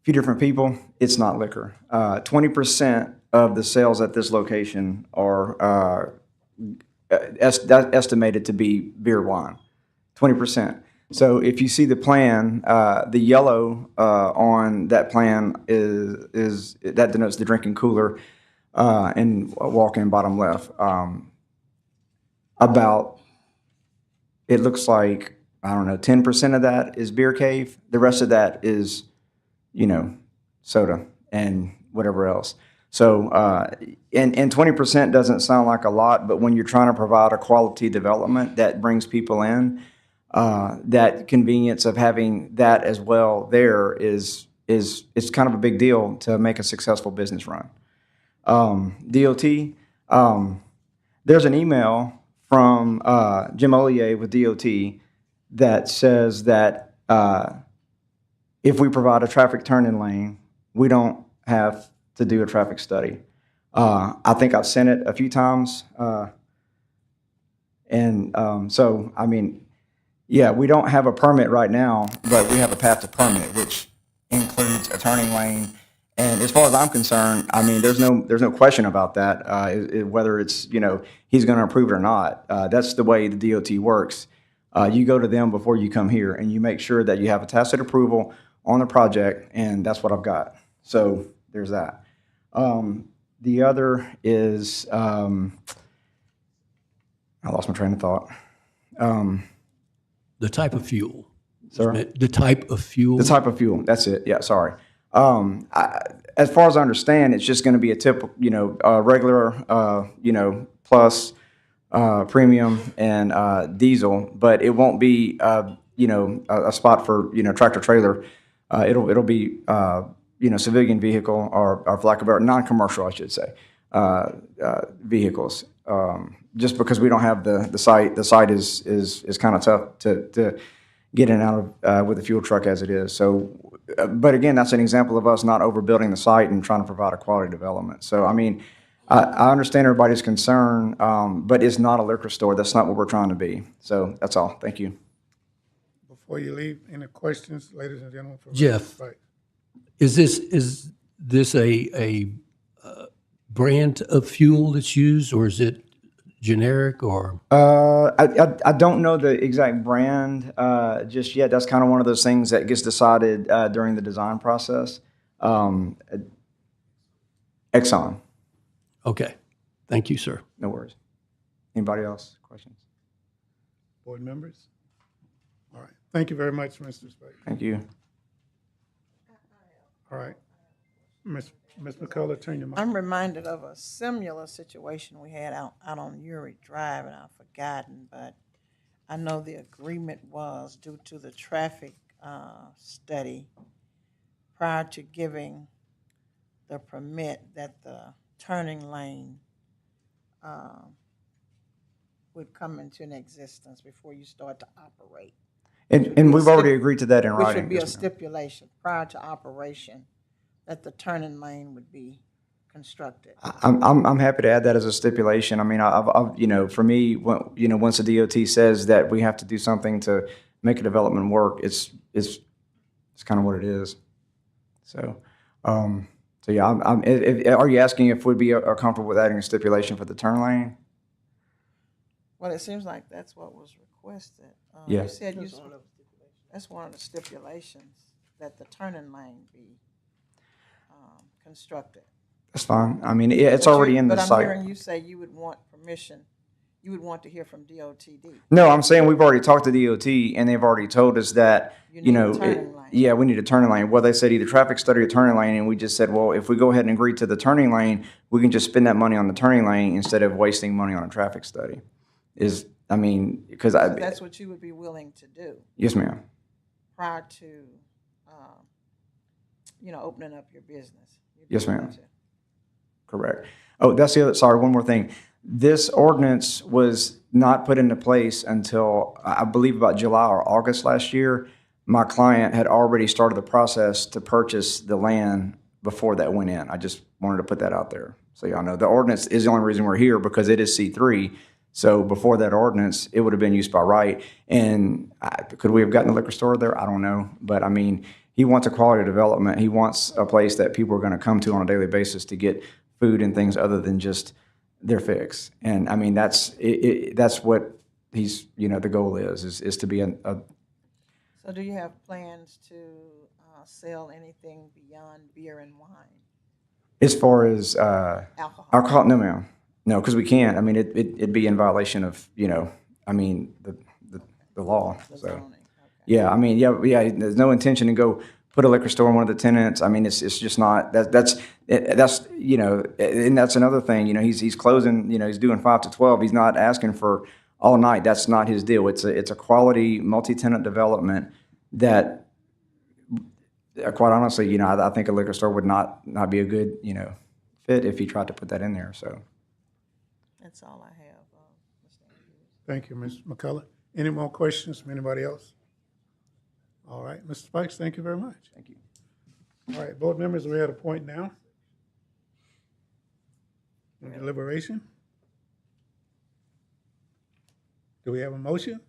few different people. It's not liquor. 20% of the sales at this location are estimated to be beer, wine. 20%. So if you see the plan, the yellow on that plan is that denotes the drinking cooler and walk-in bottom left. It looks like, I don't know, 10% of that is beer cave. The rest of that is, soda and whatever else. So, and 20% doesn't sound like a lot, but when you're trying to provide a quality development that brings people in, that convenience of having that as well there is kind of a big deal to make a successful business run. DOT, there's an email from Jim Ollier with DOT that says that if we provide a traffic turn-in lane, we don't have to do a traffic study. I think I've sent it a few times. So, I mean, yeah, we don't have a permit right now, but we have a path to permit, which includes a turning lane. And as far as I'm concerned, I mean, there's no question about that, whether it's, he's going to approve it or not. That's the way the DOT works. You go to them before you come here, and you make sure that you have a tacit approval on the project, and that's what I've got. So there's that. The other is, I lost my train of thought. The type of fuel. Sorry? The type of fuel. The type of fuel. That's it. Yeah, sorry. As far as I understand, it's just going to be a typical, regular, plus premium and diesel, but it won't be, a spot for, tractor trailer. It'll be, civilian vehicle or for lack of a better, non-commercial, I should say, vehicles. Just because we don't have the site, the site is kind of tough to get in and out of with a fuel truck as it is. So, but again, that's an example of us not overbuilding the site and trying to provide a quality development. So, I mean, I understand everybody's concern, but it's not a liquor store. That's not what we're trying to be. So that's all. Thank you. Before you leave, any questions, ladies and gentlemen? Jeff, Right. is this a brand of fuel that's used, or is it generic, or? I don't know the exact brand just yet. That's kind of one of those things that gets decided during the design process. Exxon. Okay. Thank you, sir. No worries. Anybody else? Questions? Board members? All right. Thank you very much, Mr. Spade. Thank you. All right. Ms. McCullough, turn your mic. I'm reminded of a similar situation we had out on Uri Drive, and I've forgotten, but I know the agreement was due to the traffic study prior to giving the permit that the turning lane would come into an existence before you start to operate. And we've already agreed to that in Which writing. would be a Yes, ma'am. stipulation prior to operation that the turning lane would be constructed. I'm happy to add that as a stipulation. I mean, I've for me, once the DOT says that we have to do something to make a development work, it's kind of what it is. So, So yeah, are you asking if we'd be comfortable with adding a stipulation for the turn lane? Well, it seems like that's what was requested. Yeah. You said that's one of the stipulations, that the turning lane be constructed. That's fine. I mean, it's already in the But I'm site. hearing you say you would want permission, you would want to hear from DOTD. No, I'm saying we've already talked to DOT, and they've already told us that, You you need a know, turning lane. yeah, we need a turning lane. Well, they said either traffic study or turning lane, and we just said, well, if we go ahead and agree to the turning lane, we can just spend that money on the turning lane instead of wasting money on a traffic study. Because So that's what you would be willing to do yes, ma'am. prior to, opening up your business. You'd be Yes, willing ma'am. to. Correct. Oh, that's the other, sorry, one more thing. This ordinance was not put into place until, I believe, about July or August last year. My client had already started the process to purchase the land before that went in. I just wanted to put that out there, so y'all know. The ordinance is the only reason we're here, because it is C3. So before that ordinance, it would have been used by right. And could we have gotten a liquor store there? I don't know. But I mean, he wants a quality development. He wants a place that people are going to come to on a daily basis to get food and things other than just their fix. And I mean, that's what he's, the goal is to be a. So do you have plans to sell anything beyond beer and wine? As far as Alcohol? no, ma'am. No, because we can't. I mean, it'd be in violation of, the law. The So, zoning, okay. yeah, I mean, yeah. There's no intention to go put a liquor store in one of the tenants. I mean, it's just not. That's and that's another thing. He's closing. He's doing 5 to 12. He's not asking for all night. That's not his deal. It's a quality multi-tenant development that, quite honestly, I think a liquor store would not be a good fit if he tried to put that in there. So. That's all I have, Mr. Andrews. Thank you, Ms. McCullough. Any more questions from anybody else? All right, Mr. Spikes, thank you very much. Thank you. All right, board members, we're at a point now in deliberation. Do we have a motion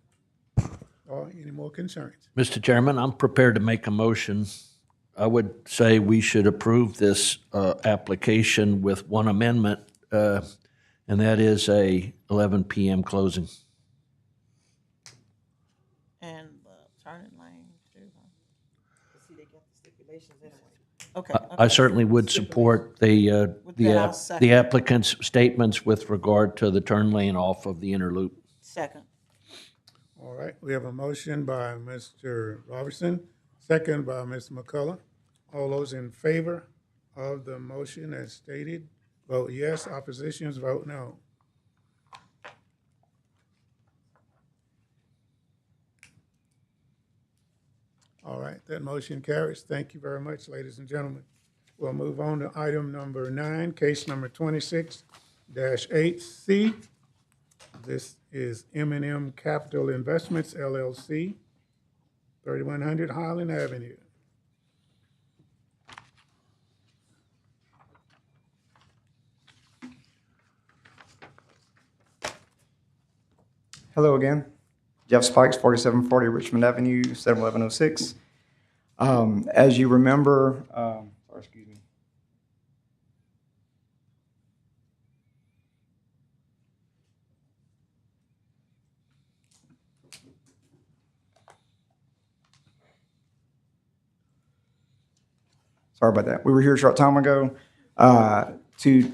or any more concerns? Mr. Chairman, I'm prepared to make a motion. I would say we should approve this application with one amendment, and that is a 11 p.m. closing. And the turning lane too, huh? See, they got the stipulations anyway. Okay. I certainly would support With that, I'll second. the applicant's statements with regard to the turn lane off of the inner loop. Second. All right, we have a motion by Mr. Robertson, second by Ms. McCullough. All those in favor of the motion as stated, vote yes. Oppositions, vote no. All right, that motion carries. Thank you very much, ladies and gentlemen. We'll move on to item number 9, case number 26-8C. This is M&M Capital Investments, LLC, 3100 Highland Avenue. Hello again. Jeff Spikes, 4740 Richmond Avenue, 71106. As you remember, excuse me. Sorry about that. We were here a short time ago to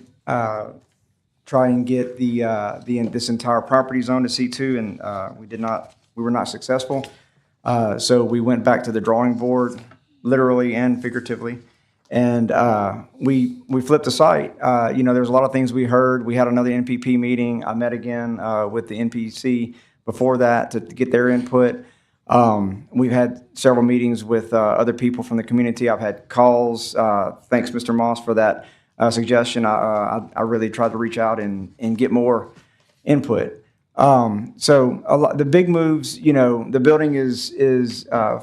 try and get this entire property zone to C2, and we were not successful. So we went back to the drawing board, literally and figuratively, and we flipped the site. There's a lot of things we heard. We had another NPP meeting. I met again with the MPC before that to get their input. We've had several meetings with other people from the community. I've had calls. Thanks, Mr. Moss, for that suggestion. I really tried to reach out and get more input. So the big moves, the building is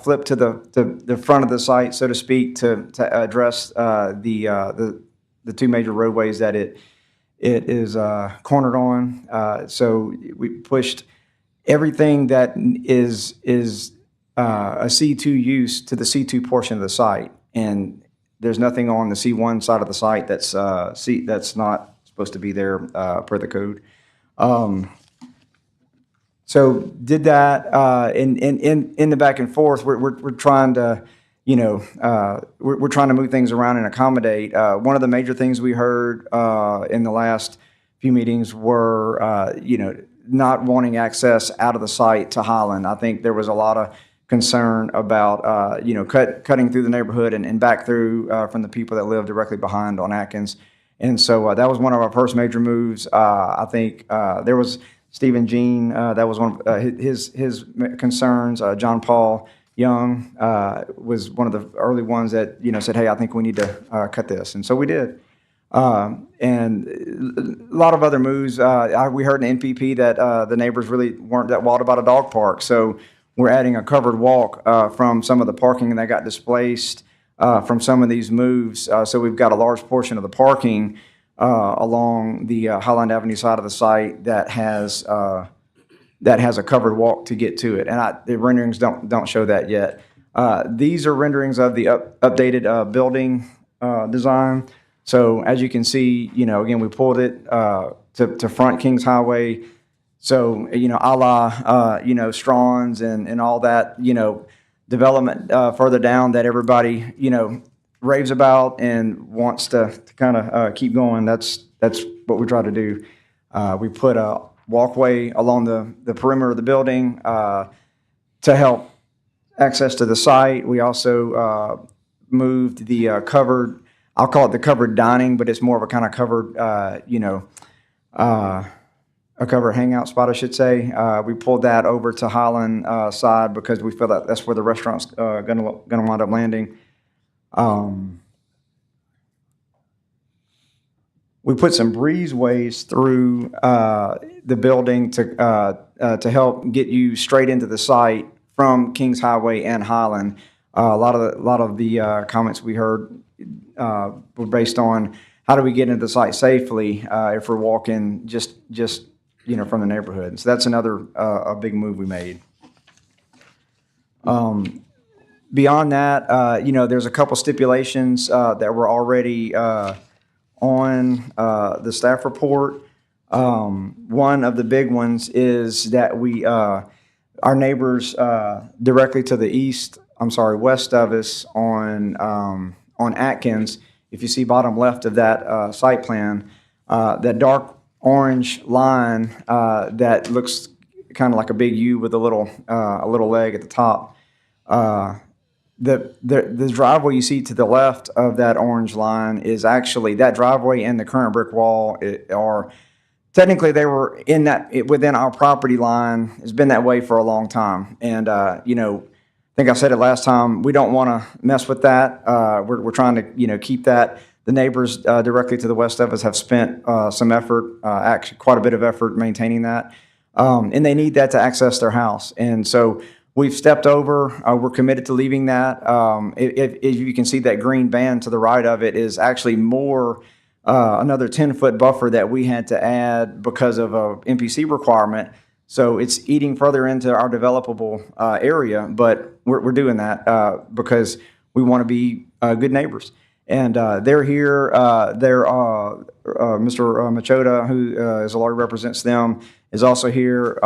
flipped to the front of the site, so to speak, to address the two major roadways that it is cornered on. So we pushed everything that is a C2 use to the C2 portion of the site, and there's nothing on the C1 side of the site that's that's not supposed to be there per the code. So did that in the back and forth. We're trying to, we're trying to move things around and accommodate. One of the major things we heard in the last few meetings were, not wanting access out of the site to Highland. I think there was a lot of concern about, cutting through the neighborhood and back through from the people that live directly behind on Atkins. And so that was one of our first major moves. I think there was Stephen Jean, that was one of his concerns. John Paul Young was one of the early ones that, said, hey, I think we need to cut this. And so we did. And a lot of other moves. We heard in NPP that the neighbors really weren't that wild about a dog park. So we're adding a covered walk from some of the parking that got displaced from some of these moves. So we've got a large portion of the parking along the Highland Avenue side of the site that has a covered walk to get to it. And the renderings don't show that yet. These are renderings of the updated building design. So as you can see, again, we pulled it to front Kings Highway. So, a la, Straughns and all that, development further down that everybody, raves about and wants to kind of keep going. That's what we try to do. We put a walkway along the perimeter of the building to help access to the site. We also moved the covered, I'll call it the covered dining, but it's more of a kind of covered, a covered hangout spot, I should say. We pulled that over to Highland side because we feel that that's where the restaurant's going to wind up landing. We put some breezeways through the building to help get you straight into the site from Kings Highway and Highland. A lot of the comments we heard were based on how do we get into the site safely if we're walking just from the neighborhood. So that's another a big move we made. Beyond that, there's a couple stipulations that were already on the staff report. One of the big ones is that we our neighbors directly to the west of us on Atkins. If you see bottom left of that site plan, that dark orange line that looks kind of like a big U with a little leg at the top. The driveway you see to the left of that orange line is actually that driveway and the current brick wall are technically they were within our property line. It's been that way for a long time, and I think I said it last time. We don't want to mess with that. We're trying to keep that. The neighbors directly to the west of us have spent some effort, actually quite a bit of effort maintaining that, and they need that to access their house. And so we've stepped over. We're committed to leaving that. If you can see that green band to the right of it is actually more another 10-foot buffer that we had to add because of a MPC requirement. So it's eating further into our developable area, but we're doing that because we want to be good neighbors. And they're here. Mr. Machota, who is a lawyer, represents them, is also here.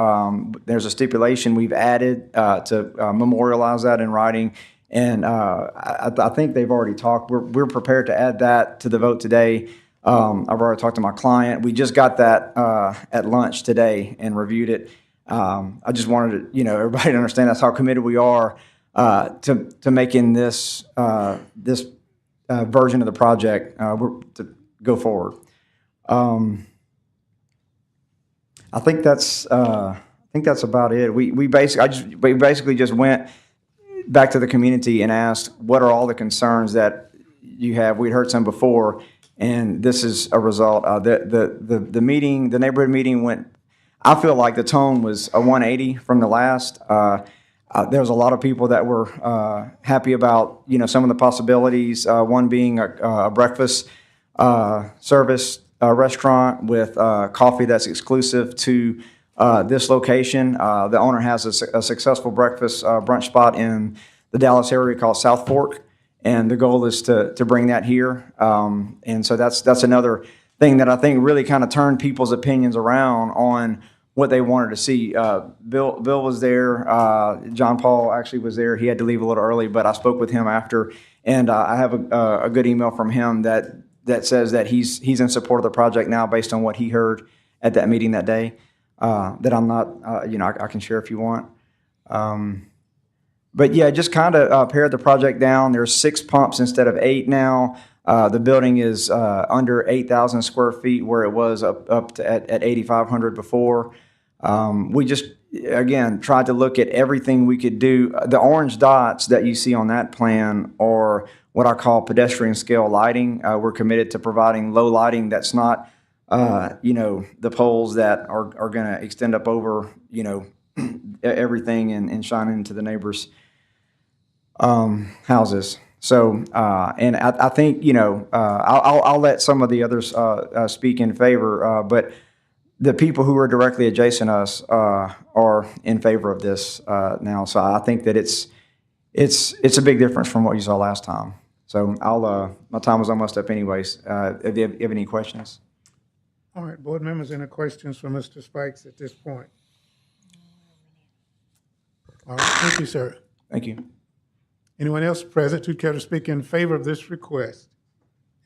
There's a stipulation we've added to memorialize that in writing. And I think they've already talked. We're prepared to add that to the vote today. I've already talked to my client. We just got that at lunch today and reviewed it. I just wanted everybody to understand that's how committed we are to making this version of the project to go forward. I think that's about it. We basically just went back to the community and asked, what are all the concerns that you have? We'd heard some before, and this is a result. The meeting, the neighborhood meeting went. I feel like the tone was a 180 from the last. There was a lot of people that were happy about some of the possibilities. One being a breakfast service restaurant with coffee that's exclusive to this location. The owner has a successful breakfast brunch spot in the Dallas area called South Fork, and the goal is to bring that here. And so that's another thing that I think really kind of turned people's opinions around on what they wanted to see. Bill was there. John Paul actually was there. He had to leave a little early, but I spoke with him after, and I have a good email from him that says that he's in support of the project now based on what he heard at that meeting that day. That I'm not, I can share if you want. But yeah, just kind of pared the project down. There's 6 pumps instead of 8 now. The building is under 8,000 square feet where it was up to at 8,500 before. We just, again, tried to look at everything we could do. The orange dots that you see on that plan are what I call pedestrian scale lighting. We're committed to providing low lighting that's not, the poles that are going to extend up over, everything and shine into the neighbors' houses. So, and I think, I'll let some of the others speak in favor, but the people who are directly adjacent to us are in favor of this now. So I think that it's a big difference from what you saw last time. So my time was almost up anyways. If you have any questions? All right, board members, any questions for Mr. Spikes at this point? All right, thank you, sir. Thank you. Anyone else present who care to speak in favor of this request?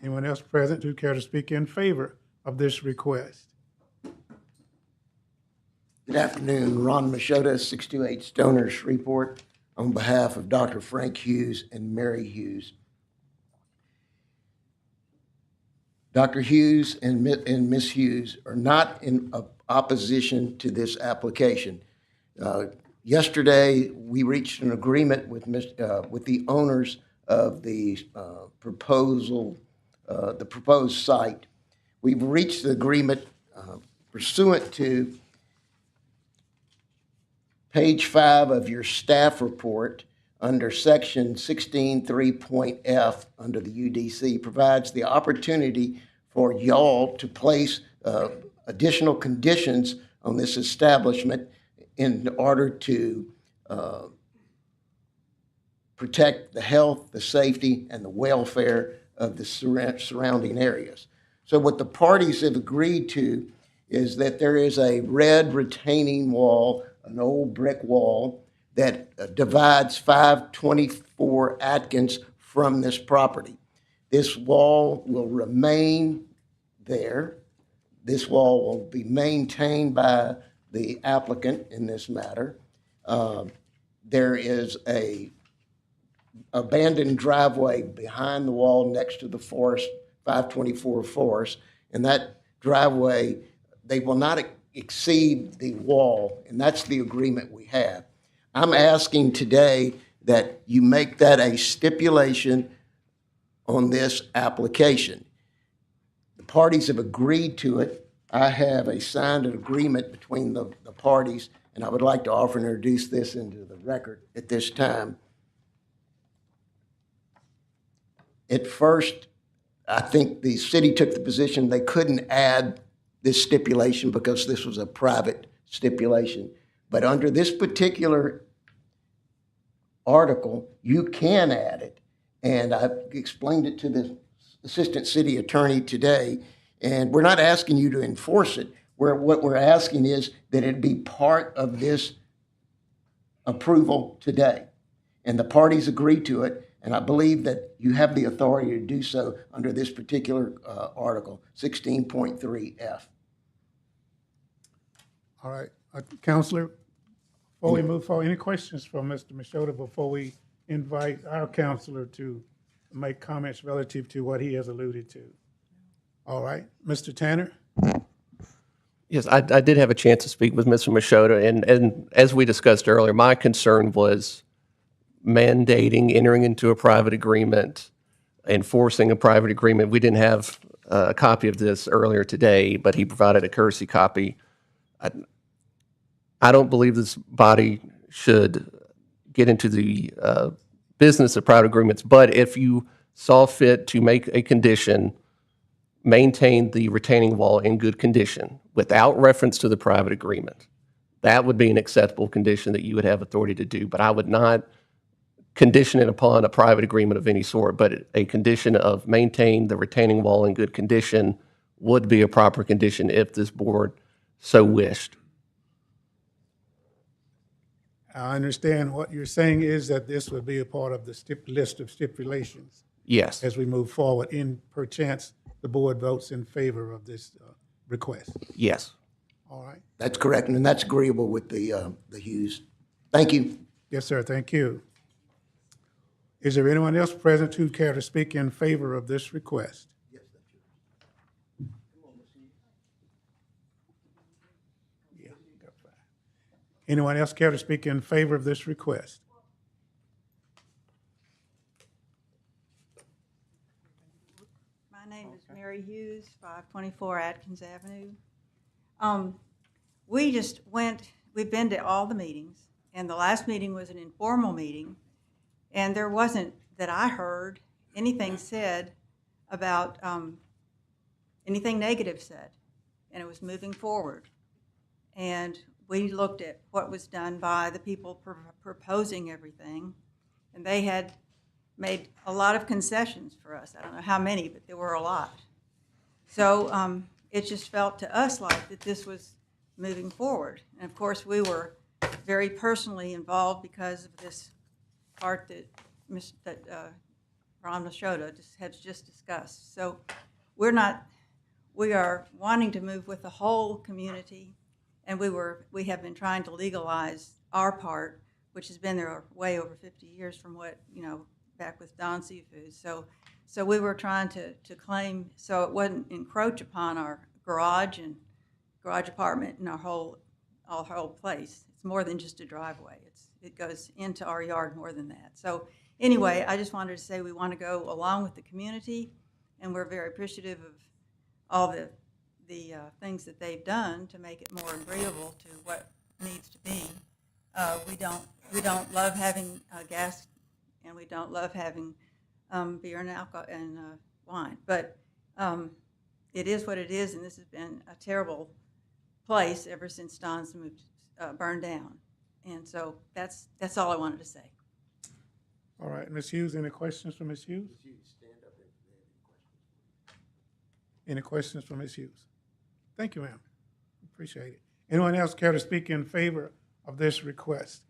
Anyone else present who care to speak in favor of this request? Good afternoon, Ron Machota, 628 Stoner, Shreveport, on behalf of Dr. Frank Hughes and Mary Hughes. Dr. Hughes and Ms. Hughes are not in opposition to this application. Yesterday, we reached an agreement with the owners of the proposed site. We've reached the agreement pursuant to page 5 of your staff report under section 16.3.f under the UDC provides the opportunity for y'all to place additional conditions on this establishment in order to protect the health, the safety, and the welfare of the surrounding areas. So what the parties have agreed to is that there is a red retaining wall, an old brick wall, that divides 524 Atkins from this property. This wall will remain there. This wall will be maintained by the applicant in this matter. There is a abandoned driveway behind the wall next to the forest, 524 forest, and that driveway, they will not exceed the wall, and that's the agreement we have. I'm asking today that you make that a stipulation on this application. The parties have agreed to it. I have a signed agreement between the parties, and I would like to offer and introduce this into the record at this time. At first, I think the city took the position they couldn't add this stipulation because this was a private stipulation. But under this particular article, you can add it. And I've explained it to the assistant city attorney today. And we're not asking you to enforce it. What we're asking is that it be part of this approval today. And the parties agree to it. And I believe that you have the authority to do so under this particular article, 16.3F. All right, Counselor, before we move forward, any questions from Mr. Machota before we invite our counselor to make comments relative to what he has alluded to? All right, Mr. Tanner? Yes, I did have a chance to speak with Mr. Machota, and as we discussed earlier, my concern was mandating entering into a private agreement, enforcing a private agreement. We didn't have a copy of this earlier today, but he provided a courtesy copy. I don't believe this body should get into the business of private agreements, but if you saw fit to make a condition, maintain the retaining wall in good condition without reference to the private agreement, that would be an acceptable condition that you would have authority to do. But I would not conditioning upon a private agreement of any sort, but a condition of maintain the retaining wall in good condition would be a proper condition if this board so wished. I understand what you're saying is that this would be a part of the list of stipulations Yes. as we move forward, in perchance the board votes in favor of this request. Yes. All right. That's correct, and that's agreeable with the Hughes. Thank you. Yes, sir. Thank you. Is there anyone else present who care to speak in favor of this request? Yeah, got five. Anyone else care to speak in favor of this request? My name is Mary Hughes, 524 Atkins Avenue. We've been to all the meetings, and the last meeting was an informal meeting, and there wasn't, that I heard, anything said about, anything negative said, and it was moving forward. And we looked at what was done by the people proposing everything, and they had made a lot of concessions for us. I don't know how many, but there were a lot. So it just felt to us like that this was moving forward. And of course, we were very personally involved because of this part that Ron Machota has just discussed. So we are wanting to move with the whole community, and we have been trying to legalize our part, which has been there way over 50 years from what, back with Don Seafood. So we were trying to claim, so it wouldn't encroach upon our garage apartment and our whole place. It's more than just a driveway. It goes into our yard more than that. So anyway, I just wanted to say we want to go along with the community, and we're very appreciative of all the things that they've done to make it more agreeable to what needs to be. We don't love having gas, and we don't love having beer and alcohol and wine. But it is what it is, and this has been a terrible place ever since Don's burned down. And so that's all I wanted to say. All right, Ms. Hughes, any questions for Ms. Hughes? Any questions for Ms. Hughes? Thank you, ma'am. Appreciate it. Anyone else care to speak in favor of this request?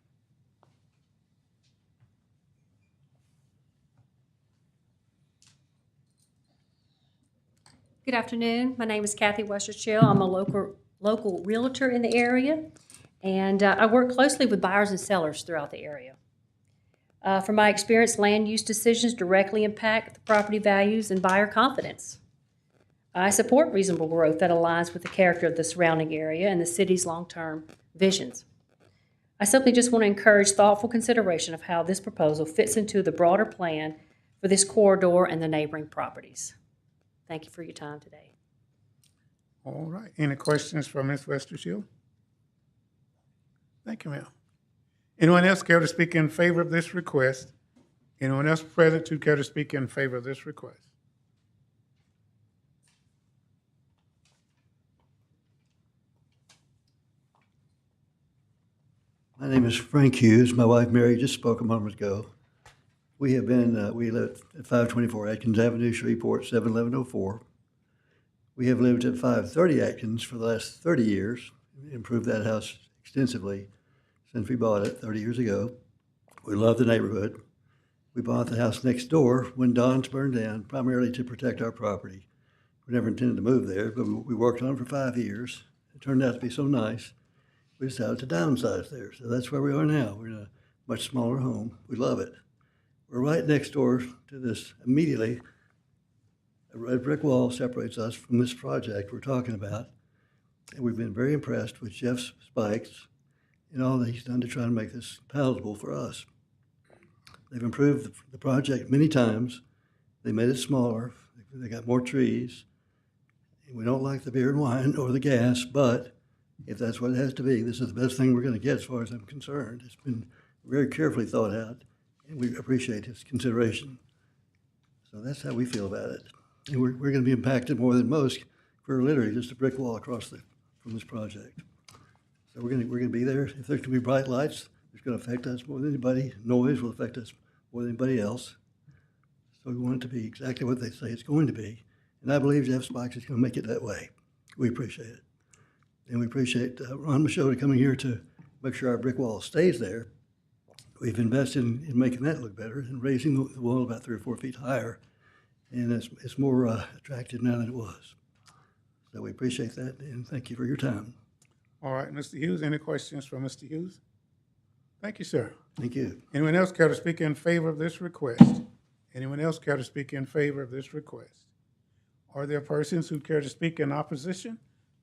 Good afternoon. My name is Kathy Westerchill. I'm a local realtor in the area, and I work closely with buyers and sellers throughout the area. From my experience, land use decisions directly impact the property values and buyer confidence. I support reasonable growth that aligns with the character of the surrounding area and the city's long-term visions. I simply just want to encourage thoughtful consideration of how this proposal fits into the broader plan for this corridor and the neighboring properties. Thank you for your time today. All right. Any questions for Ms. Westerchill? Thank you, ma'am. Anyone else care to speak in favor of this request? Anyone else present who care to speak in favor of this request? My name is Frank Hughes. My wife Mary just spoke a moment ago. We have been, we live at 524 Atkins Avenue, Shreveport, 71104. We have lived at 530 Atkins for the last 30 years. We improved that house extensively since we bought it 30 years ago. We love the neighborhood. We bought the house next door when Don's burned down, primarily to protect our property. We never intended to move there, but we worked on it for 5 years. It turned out to be so nice, we decided to downsize there. So that's where we are now. We're in a much smaller home. We love it. We're right next door to this immediately. A red brick wall separates us from this project we're talking about. And we've been very impressed with Jeff's spikes and all that he's done to try to make this palatable for us. They've improved the project many times. They made it smaller. They got more trees. We don't like the beer and wine or the gas, but if that's what it has to be, this is the best thing we're going to get as far as I'm concerned. It's been very carefully thought out, and we appreciate his consideration. So that's how we feel about it. And we're going to be impacted more than most. We're literally just a brick wall across from this project. So we're going to be there. If there can be bright lights, it's going to affect us more than anybody. Noise will affect us more than anybody else. So we want it to be exactly what they say it's going to be. And I believe Jeff Spikes is going to make it that way. We appreciate it. And we appreciate Ron Machota coming here to make sure our brick wall stays there. We've invested in making that look better and raising the wall about 3 or 4 feet higher. And it's more attractive now than it was. So we appreciate that, and thank you for your time. All right, Mr. Hughes, any questions for Mr. Hughes? Thank you, sir. Thank you. Anyone else care to speak in favor of this request? Anyone else care to speak in favor of this request? Are there persons who care to speak in opposition?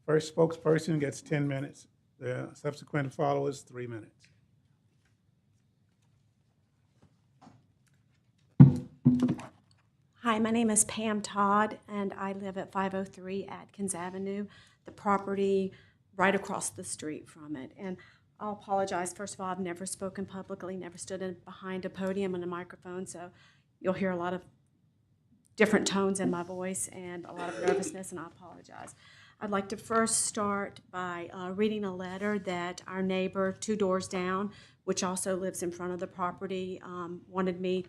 First spokesperson gets 10 minutes. The subsequent followers, 3 minutes. Hi, my name is Pam Todd, and I live at 503 Atkins Avenue, the property right across the street from it. And I'll apologize. First of all, I've never spoken publicly, never stood behind a podium and a microphone, so you'll hear a lot of different tones in my voice and a lot of nervousness, and I apologize. I'd like to first start by reading a letter that our neighbor 2 doors down, which also lives in front of the property, wanted me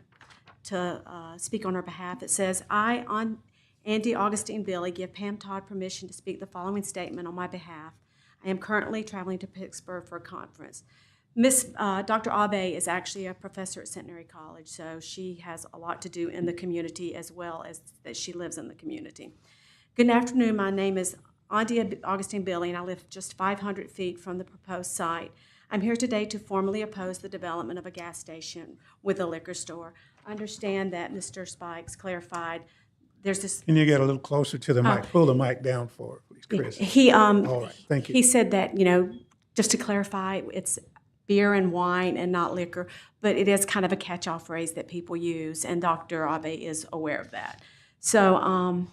to speak on her behalf. It says, I, on Andy Augustine Billy, give Pam Todd permission to speak the following statement on my behalf. I am currently traveling to Pittsburgh for a conference. Dr. Abe is actually a professor at Centenary College, so she has a lot to do in the community as well as that she lives in the community. Good afternoon, my name is Andy Augustine Billy, and I live just 500 feet from the proposed site. I'm here today to formally oppose the development of a gas station with a liquor store. I understand that Mr. Spikes clarified there's this. Can you get a little closer to the mic? Pull the mic down for it, please, Chris. All right, thank you. He said that, you know, just to clarify, it's beer and wine and not liquor, but it is kind of a catch-all phrase that people use, and Dr. Abe is aware of that. So,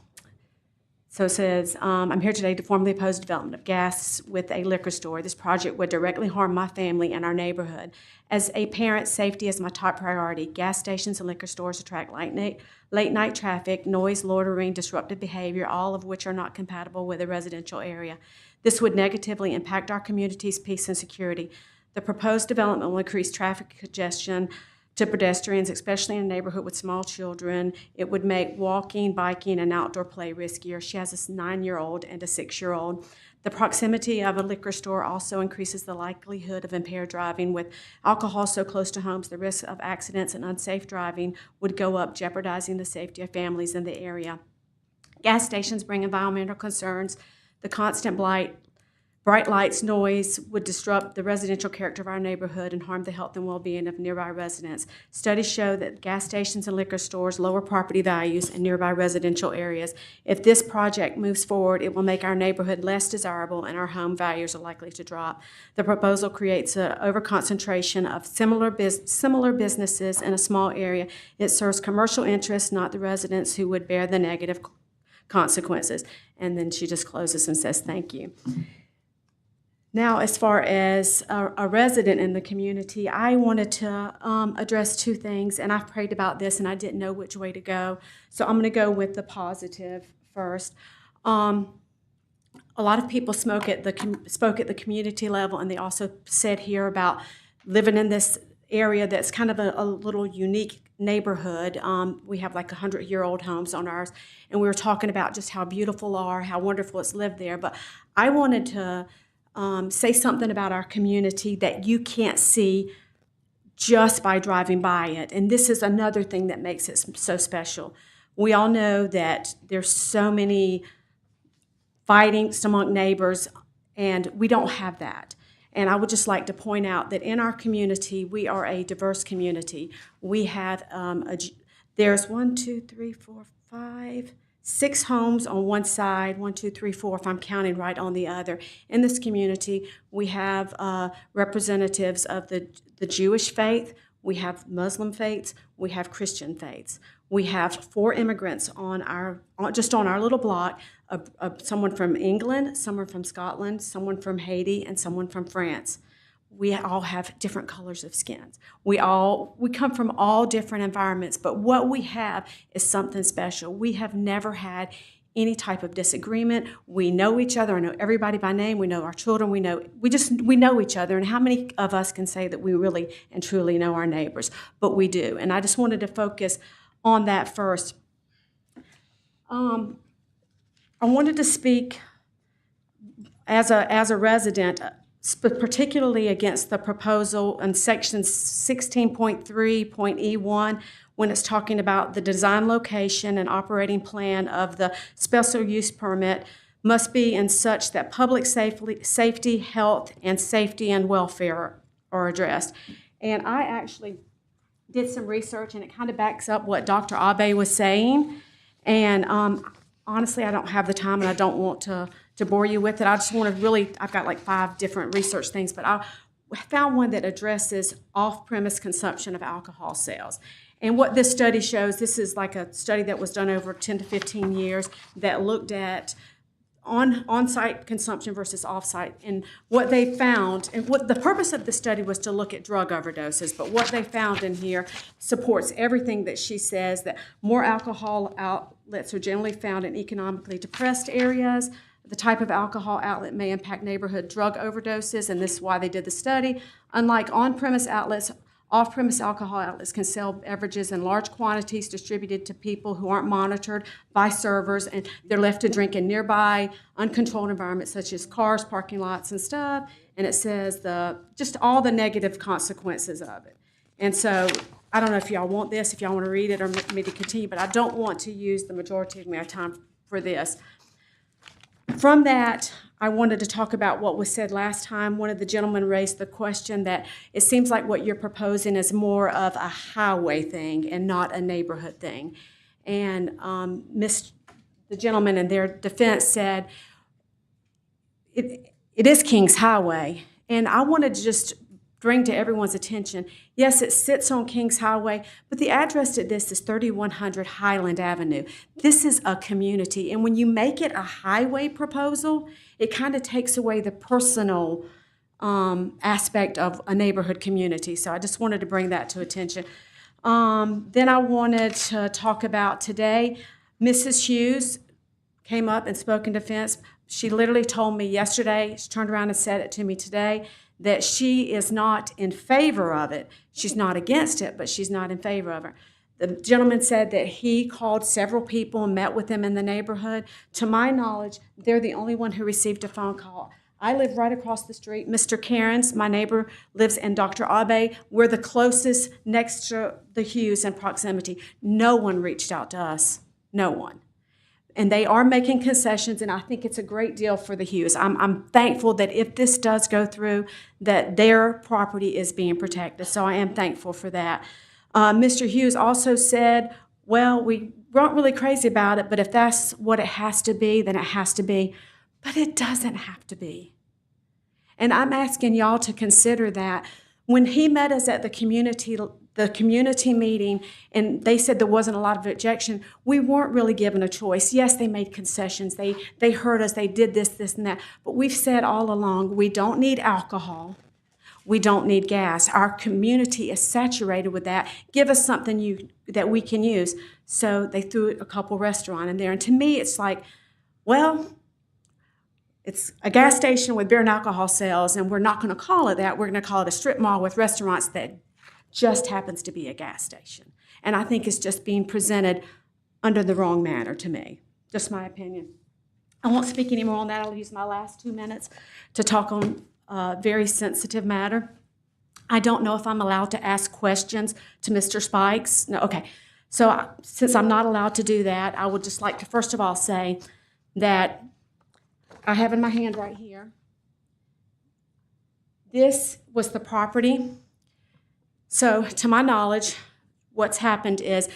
So it says, I'm here today to formally oppose development of gas with a liquor store. This project would directly harm my family and our neighborhood. As a parent, safety is my top priority. Gas stations and liquor stores attract late night traffic, noise, loitering, disruptive behavior, all of which are not compatible with a residential area. This would negatively impact our community's peace and security. The proposed development will increase traffic congestion to pedestrians, especially in a neighborhood with small children. It would make walking, biking, and outdoor play riskier. She has a 9-year-old and a 6-year-old. The proximity of a liquor store also increases the likelihood of impaired driving. With alcohol so close to homes, the risk of accidents and unsafe driving would go up, jeopardizing the safety of families in the area. Gas stations bring environmental concerns. The constant bright lights, noise would disrupt the residential character of our neighborhood and harm the health and well-being of nearby residents. Studies show that gas stations and liquor stores lower property values in nearby residential areas. If this project moves forward, it will make our neighborhood less desirable and our home values are likely to drop. The proposal creates an overconcentration of similar businesses in a small area. It serves commercial interests, not the residents who would bear the negative consequences. And then she just closes and says, thank you. Now, as far as a resident in the community, I wanted to address 2 things, and I've prayed about this, and I didn't know which way to go. So I'm going to go with the positive first. A lot of people spoke at the community level, and they also said here about living in this area that's kind of a little unique neighborhood. We have like 100-year-old homes on ours, and we were talking about just how beautiful are, how wonderful it's lived there. But I wanted to say something about our community that you can't see just by driving by it. And this is another thing that makes it so special. We all know that there's so many fightings among neighbors, and we don't have that. And I would just like to point out that in our community, we are a diverse community. We have, there's 6 homes on one side, 1, 2, 3, 4, if I'm counting right on the other. In this community, we have representatives of the Jewish faith, we have Muslim faiths, we have Christian faiths. We have 4 immigrants just on our little block, someone from England, someone from Scotland, someone from Haiti, and someone from France. We all have different colors of skins. We come from all different environments, but what we have is something special. We have never had any type of disagreement. We know each other. I know everybody by name. We know our children. We know each other. And how many of us can say that we really and truly know our neighbors? But we do. And I just wanted to focus on that first. I wanted to speak as a resident, particularly against the proposal in section 16.3.E1 when it's talking about the design, location, and operating plan of the special use permit must be in such that public safety, health, and safety and welfare are addressed. And I actually did some research, and it kind of backs up what Dr. Abe was saying. And honestly, I don't have the time, and I don't want to bore you with it. I just want to really, I've got like 5 different research things, but I found one that addresses off-premise consumption of alcohol sales. And what this study shows, this is like a study that was done over 10 to 15 years that looked at on-site consumption versus off-site. And what they found, and what the purpose of the study was to look at drug overdoses, but what they found in here supports everything that she says, that more alcohol outlets are generally found in economically depressed areas. The type of alcohol outlet may impact neighborhood drug overdoses, and this is why they did the study. Unlike on-premise outlets, off-premise alcohol outlets can sell beverages in large quantities distributed to people who aren't monitored by servers, and they're left to drink in nearby uncontrolled environments such as cars, parking lots, and stuff. And it says just all the negative consequences of it. And so I don't know if y'all want this, if y'all want to read it or me to continue, but I don't want to use the majority of my time for this. From that, I wanted to talk about what was said last time. One of the gentlemen raised the question that it seems like what you're proposing is more of a highway thing and not a neighborhood thing. And the gentleman in their defense said, it is King's Highway. And I wanted to just bring to everyone's attention, yes, it sits on Kings Highway, but the address to this is 3100 Highland Avenue. This is a community, and when you make it a highway proposal, it kind of takes away the personal aspect of a neighborhood community. So I just wanted to bring that to attention. Then I wanted to talk about today, Mrs. Hughes came up and spoke in defense. She literally told me yesterday, she turned around and said it to me today, that she is not in favor of it. She's not against it, but she's not in favor of it. The gentleman said that he called several people and met with them in the neighborhood. To my knowledge, they're the only one who received a phone call. I live right across the street. Mr. Cairns, my neighbor, lives in Dr. Abe. We're the closest next to the Hughes in proximity. No one reached out to us. No one. And they are making concessions, and I think it's a great deal for the Hughes. I'm thankful that if this does go through, that their property is being protected. So I am thankful for that. Mr. Hughes also said, well, we weren't really crazy about it, but if that's what it has to be, then it has to be. But it doesn't have to be. And I'm asking y'all to consider that. When he met us at the community meeting, and they said there wasn't a lot of objection, we weren't really given a choice. Yes, they made concessions. They heard us. They did this, and that. But we've said all along, we don't need alcohol. We don't need gas. Our community is saturated with that. Give us something that we can use. So they threw a couple restaurants in there. And to me, it's like, well, it's a gas station with beer and alcohol sales, and we're not going to call it that. We're going to call it a strip mall with restaurants that just happens to be a gas station. And I think it's just being presented under the wrong manner to me. Just my opinion. I won't speak any more on that. I'll use my last 2 minutes to talk on a very sensitive matter. I don't know if I'm allowed to ask questions to Mr. Spikes. No, okay. So since I'm not allowed to do that, I would just like to first of all say that I have in my hand right here, this was the property. So to my knowledge, what's happened is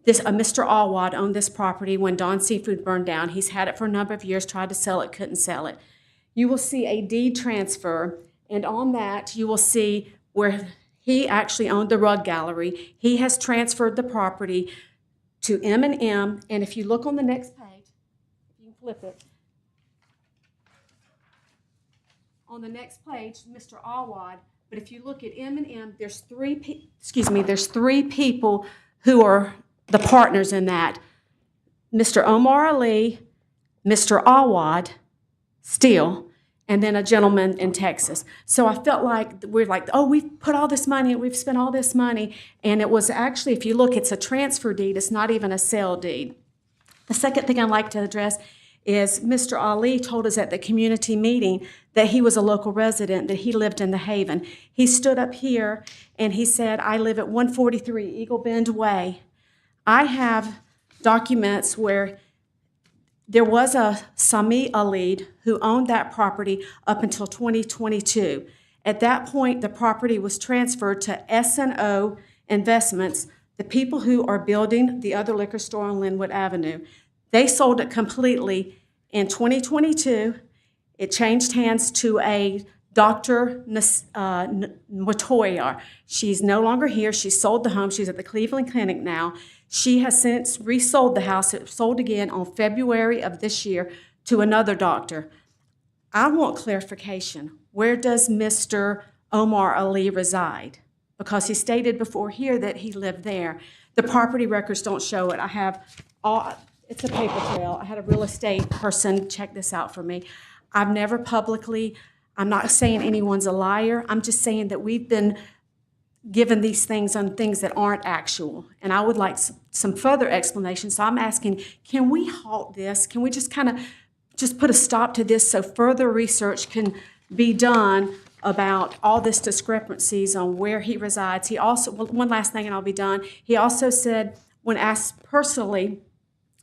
Mr. Alwad owned this property when Don Seafood burned down. He's had it for a number of years, tried to sell it, couldn't sell it. You will see a deed transfer, and on that you will see where he actually owned the rug gallery. He has transferred the property to M&M, and if you look on the next page, if you can flip it, on the next page, Mr. Alwad. But if you look at M&M, there's three people who are the partners in that. Mr. Omar Ali, Mr. Awad Steele, and then a gentleman in Texas. So I felt like we're like, oh, we've put all this money, we've spent all this money, and it was actually, if you look, it's a transfer deed, it's not even a sale deed. The second thing I'd like to address is Mr. Ali told us at the community meeting that he was a local resident, that he lived in the Haven. He stood up here and he said, I live at 143 Eagle Bend Way. I have documents where there was a Sami Alid who owned that property up until 2022. At that point, the property was transferred to S&O Investments, the people who are building the other liquor store on Linwood Avenue. They sold it completely in 2022. It changed hands to a Dr. Matoyar. She's no longer here. She sold the home. She's at the Cleveland Clinic now. She has since resold the house. It sold again on February of this year to another doctor. I want clarification. Where does Mr. Omar Ali reside? Because he stated before here that he lived there. The property records don't show it. I have all, it's a paper trail. I had a real estate person check this out for me. I've never publicly, I'm not saying anyone's a liar. I'm just saying that we've been given these things on things that aren't actual. And I would like some further explanation. So I'm asking, can we halt this? Can we just kind of just put a stop to this so further research can be done about all this discrepancies on where he resides? He also, well, one last thing and I'll be done. He also said, when asked personally,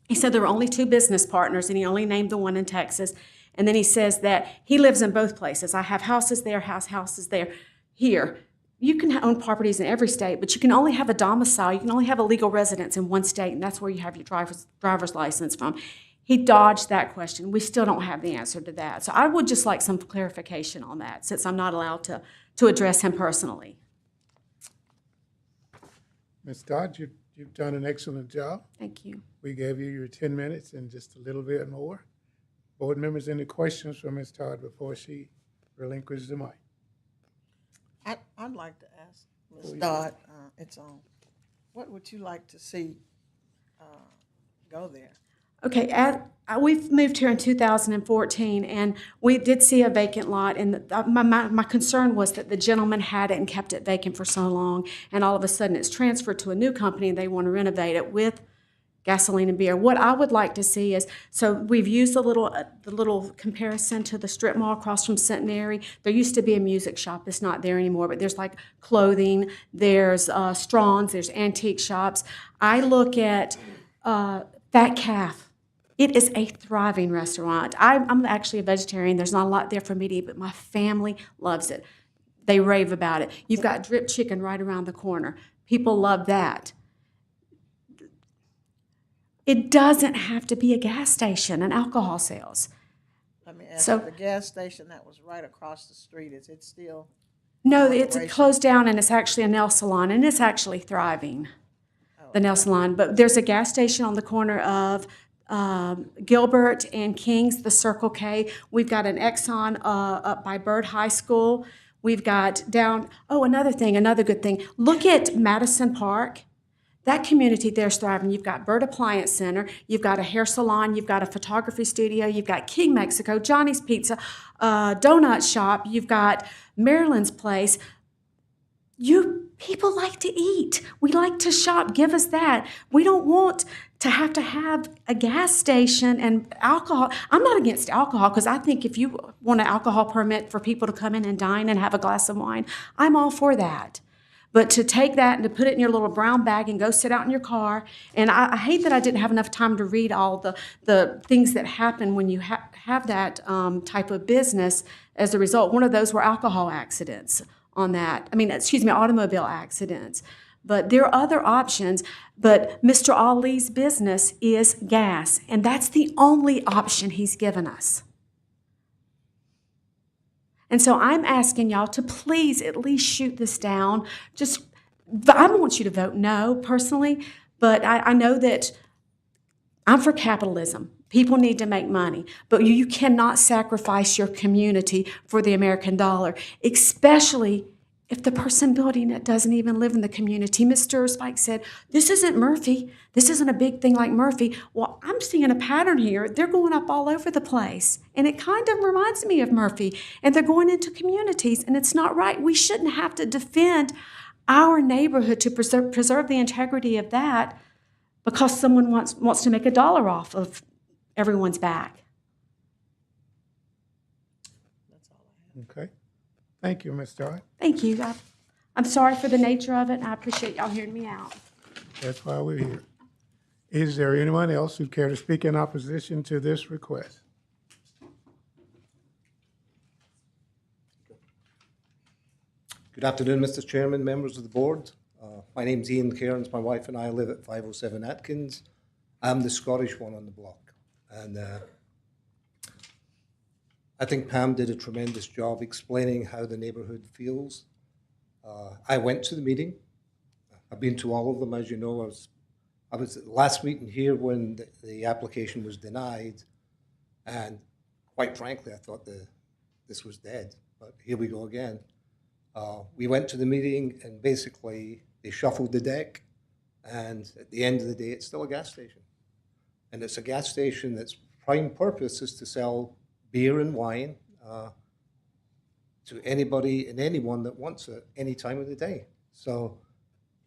he said there were only 2 business partners and he only named the one in Texas. And then he says that he lives in both places. I have houses there, houses there. Here, you can own properties in every state, but you can only have a domicile. You can only have a legal residence in one state, and that's where you have your driver's license from. He dodged that question. We still don't have the answer to that. So I would just like some clarification on that, since I'm not allowed to address him personally. Ms. Dodd, you've done an excellent job. Thank you. We gave you your 10 minutes and just a little bit more. Board members, any questions for Ms. Todd before she relinquishes the mic? I'd like to ask Ms. Dodd, it's on. What would you like to see go there? Okay, we've moved here in 2014, and we did see a vacant lot, and my concern was that the gentleman had it and kept it vacant for so long, and all of a sudden it's transferred to a new company, and they want to renovate it with gasoline and beer. What I would like to see is, so we've used the little comparison to the strip mall across from Centenary. There used to be a music shop. It's not there anymore, but there's like clothing, there's Strong's, there's antique shops. I look at Fat Calf. It is a thriving restaurant. I'm actually a vegetarian. There's not a lot there for me to eat, but my family loves it. They rave about it. You've got drip chicken right around the corner. People love that. It doesn't have to be a gas station and alcohol sales. Let me ask you, the gas station that was right across the street, is it still? No, it's closed down, and it's actually a nail salon, and it's actually thriving, the nail salon. But there's a gas station on the corner of Gilbert and Kings, the Circle K. We've got an Exxon up by Byrd High School. We've got down, another good thing. Look at Madison Park. That community there's thriving. You've got Byrd Appliance Center, you've got a hair salon, you've got a photography studio, you've got King Mexico, Johnny's Pizza, donut shop, you've got Maryland's Place. People like to eat. We like to shop. Give us that. We don't want to have a gas station and alcohol. I'm not against alcohol, because I think if you want an alcohol permit for people to come in and dine and have a glass of wine, I'm all for that. But to take that and to put it in your little brown bag and go sit out in your car, and I hate that I didn't have enough time to read all the things that happen when you have that type of business as a result. One of those were alcohol accidents on that. Automobile accidents. But there are other options. But Mr. Ali's business is gas, and that's the only option he's given us. And so I'm asking y'all to please at least shoot this down. I don't want you to vote no, personally, but I know that I'm for capitalism. People need to make money, but you cannot sacrifice your community for the American dollar, especially if the person building it doesn't even live in the community? Mr. Spike said, this isn't Murphy. This isn't a big thing like Murphy. Well, I'm seeing a pattern here. They're going up all over the place. And it kind of reminds me of Murphy. And they're going into communities, and it's not right. We shouldn't have to defend our neighborhood to preserve the integrity of that because someone wants to make a dollar off of everyone's back. Okay. Thank you, Ms. Joy. Thank you. I'm sorry for the nature of it, and I appreciate y'all hearing me out. That's why we're here. Is there anyone else who care to speak in opposition to this request? Good afternoon, Mr. Chairman, members of the board. My name's Ian Cairns. My wife and I live at 507 Atkins. I'm the Scottish one on the block. And I think Pam did a tremendous job explaining how the neighborhood feels. I went to the meeting. I've been to all of them, as you know. I was at the last meeting here when the application was denied. And quite frankly, I thought this was dead. But here we go again. We went to the meeting and basically they shuffled the deck. And at the end of the day, it's still a gas station. And it's a gas station that's prime purpose is to sell beer and wine to anybody and anyone that wants it any time of the day. So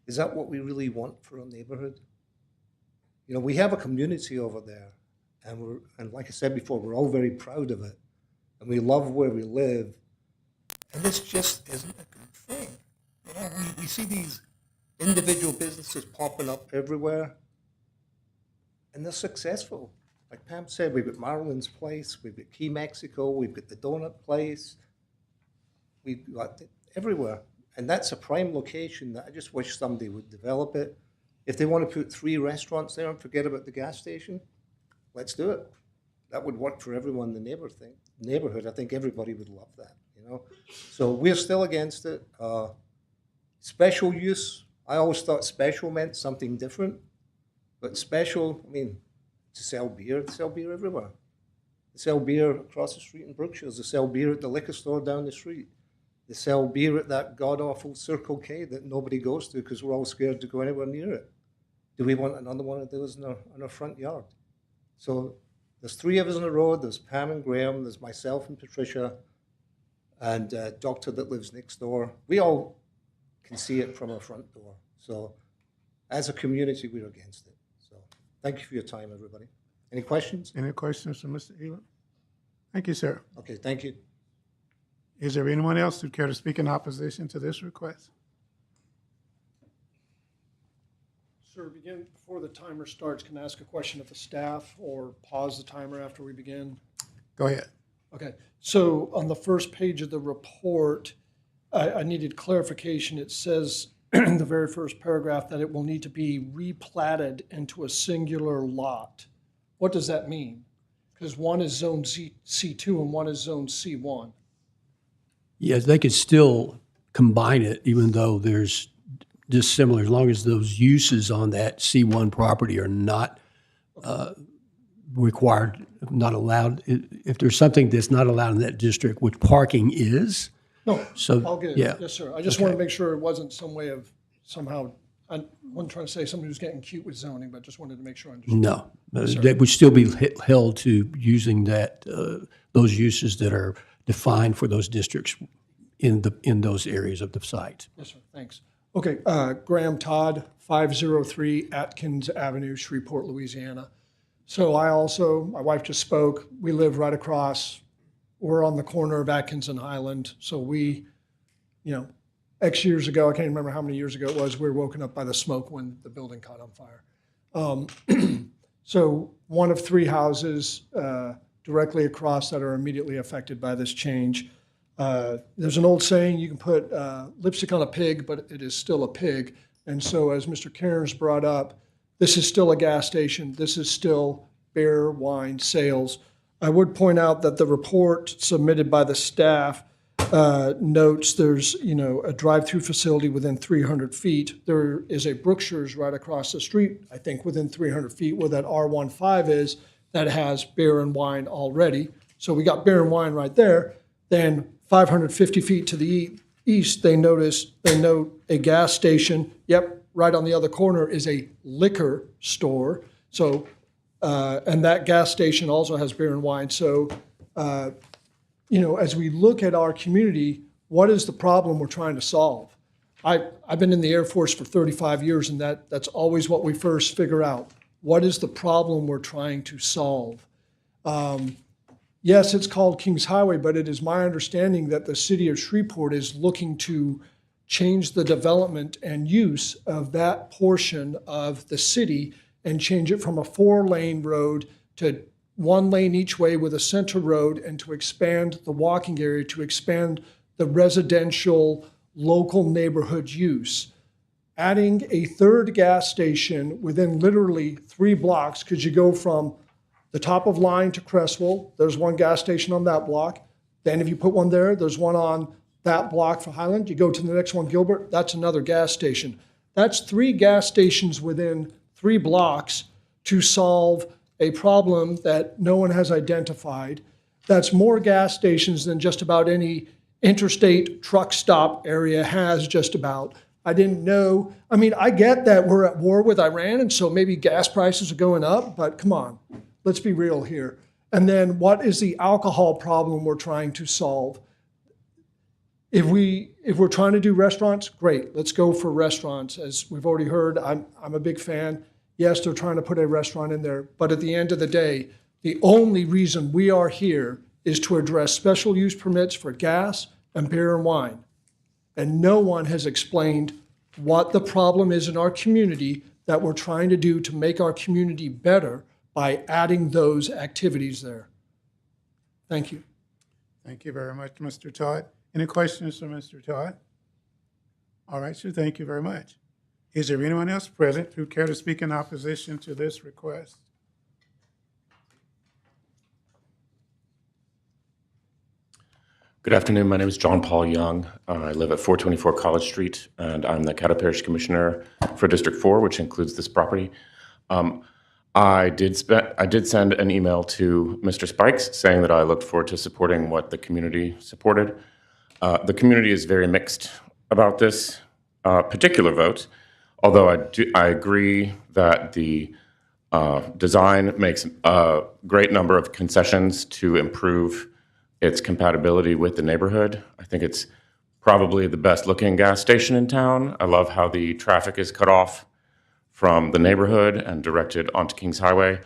is that what we really want for our neighborhood? You know, we have a community over there, and like I said before, we're all very proud of it, and we love where we live, and this just isn't a good thing. You know, we see these individual businesses popping up everywhere, and they're successful. Like Pam said, we've got Marilyn's Place, we've got Key Mexico, we've got the Donut Place, we've got it everywhere. And that's a prime location that I just wish somebody would develop it. If they want to put 3 restaurants there and forget about the gas station, let's do it. That would work for everyone in the neighborhood. I think everybody would love that, you know. So we're still against it. Special use, I always thought special meant something different. But special, I mean, to sell beer, they sell beer everywhere. They sell beer across the street in Brookshires. They sell beer at the liquor store down the street. They sell beer at that god-awful Circle K that nobody goes to because we're all scared to go anywhere near it. Do we want another one of those in our front yard? So there's 3 of us on the road. There's Pam and Graham. There's myself and Patricia and a doctor that lives next door. We all can see it from our front door. So as a community, we're against it. So thank you for your time, everybody. Any questions? Any questions from Mr. Elam? Thank you, sir. Okay, thank you. Is there anyone else who care to speak in opposition to this request? Sir, begin before the timer starts. Can I ask a question of the staff or pause the timer after we begin? Go ahead. Okay. So on the first page of the report, I needed clarification. It says in the very first paragraph that it will need to be replatted into a singular lot. What does that mean? Because one is zone C2 and one is zone C1. Yes, they could still combine it, even though there's dissimilar, as long as those uses on that C1 property are not required, not allowed. If there's something that's not allowed in that district, which parking is. No, so, all good. Yeah. Yes, sir. I just want to make sure it wasn't some way of somehow, I wasn't trying to say somebody who's getting cute with zoning, but just wanted to make sure I understood. No, Yes, sir. they would still be held to using that, those uses that are defined for those districts in those areas of the site. Yes, sir. Thanks. Okay, Graham Todd, 503 Atkins Avenue, Shreveport, Louisiana. So my wife just spoke. We live right across. We're on the corner of Atkins and Highland. So we, X years ago, I can't remember how many years ago it was, we were woken up by the smoke when the building caught on fire. So one of 3 houses directly across that are immediately affected by this change. There's an old saying, you can put lipstick on a pig, but it is still a pig. And so as Mr. Cairns brought up, this is still a gas station. This is still beer, wine, sales. I would point out that the report submitted by the staff notes there's, a drive-through facility within 300 feet. There is a Brookshire's right across the street, I think within 300 feet where that R15 is, that has beer and wine already. So we got beer and wine right there. Then 550 feet to the east, they note a gas station. Yep, right on the other corner is a liquor store. So, and that gas station also has beer and wine. So, as we look at our community, what is the problem we're trying to solve? I've been in the Air Force for 35 years, and that's always what we first figure out. What is the problem we're trying to solve? Yes, it's called Kings Highway, but it is my understanding that the city of Shreveport is looking to change the development and use of that portion of the city and change it from a 4-lane road to 1 lane each way with a center road, and to expand the walking area, to expand the residential local neighborhood use. Adding a third gas station within literally 3 blocks, because you go from the top of Line to Crestwell, there's 1 gas station on that block. Then if you put one there, there's one on that block for Highland. You go to the next one, Gilbert, that's another gas station. That's 3 gas stations within 3 blocks to solve a problem that no one has identified. That's more gas stations than just about any interstate truck stop area has just about. I didn't know. I mean, I get that we're at war with Iran, and so maybe gas prices are going up, but come on, let's be real here. And then what is the alcohol problem we're trying to solve? If we're trying to do restaurants, great, let's go for restaurants. As we've already heard, I'm a big fan. Yes, they're trying to put a restaurant in there, but at the end of the day, the only reason we are here is to address special use permits for gas and beer and wine. And no one has explained what the problem is in our community that we're trying to do to make our community better by adding those activities there. Thank you. Thank you very much, Mr. Todd. Any questions for Mr. Todd? All right, sir, thank you very much. Is there anyone else present who care to speak in opposition to this request? Good afternoon. My name is John Paul Young. I live at 424 College Street, and I'm the Caddo Parish Commissioner for District 4, which includes this property. I did send an email to Mr. Spikes saying that I looked forward to supporting what the community supported. The community is very mixed about this particular vote, although I agree that the design makes a great number of concessions to improve its compatibility with the neighborhood. I think it's probably the best looking gas station in town. I love how the traffic is cut off from the neighborhood and directed onto Kings Highway.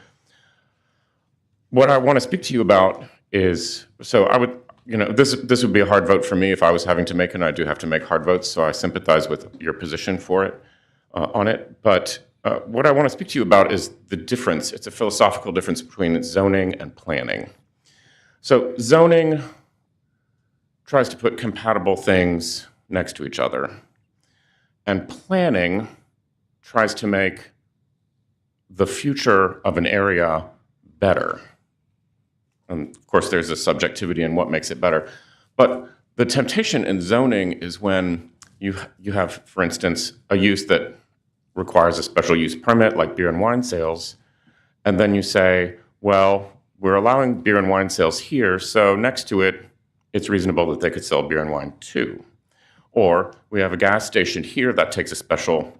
What I want to speak to you about is, so I would, this would be a hard vote for me if I was having to make it, and I do have to make hard votes, so I sympathize with your position for it, on it. But what I want to speak to you about is the difference. It's a philosophical difference between zoning and planning. So zoning tries to put compatible things next to each other, and planning tries to make the future of an area better. And of course, there's a subjectivity in what makes it better. But the temptation in zoning is when you have, for instance, a use that requires a special use permit, like beer and wine sales, and then you say, well, we're allowing beer and wine sales here, so next to it, it's reasonable that they could sell beer and wine too. Or we have a gas station here that takes a special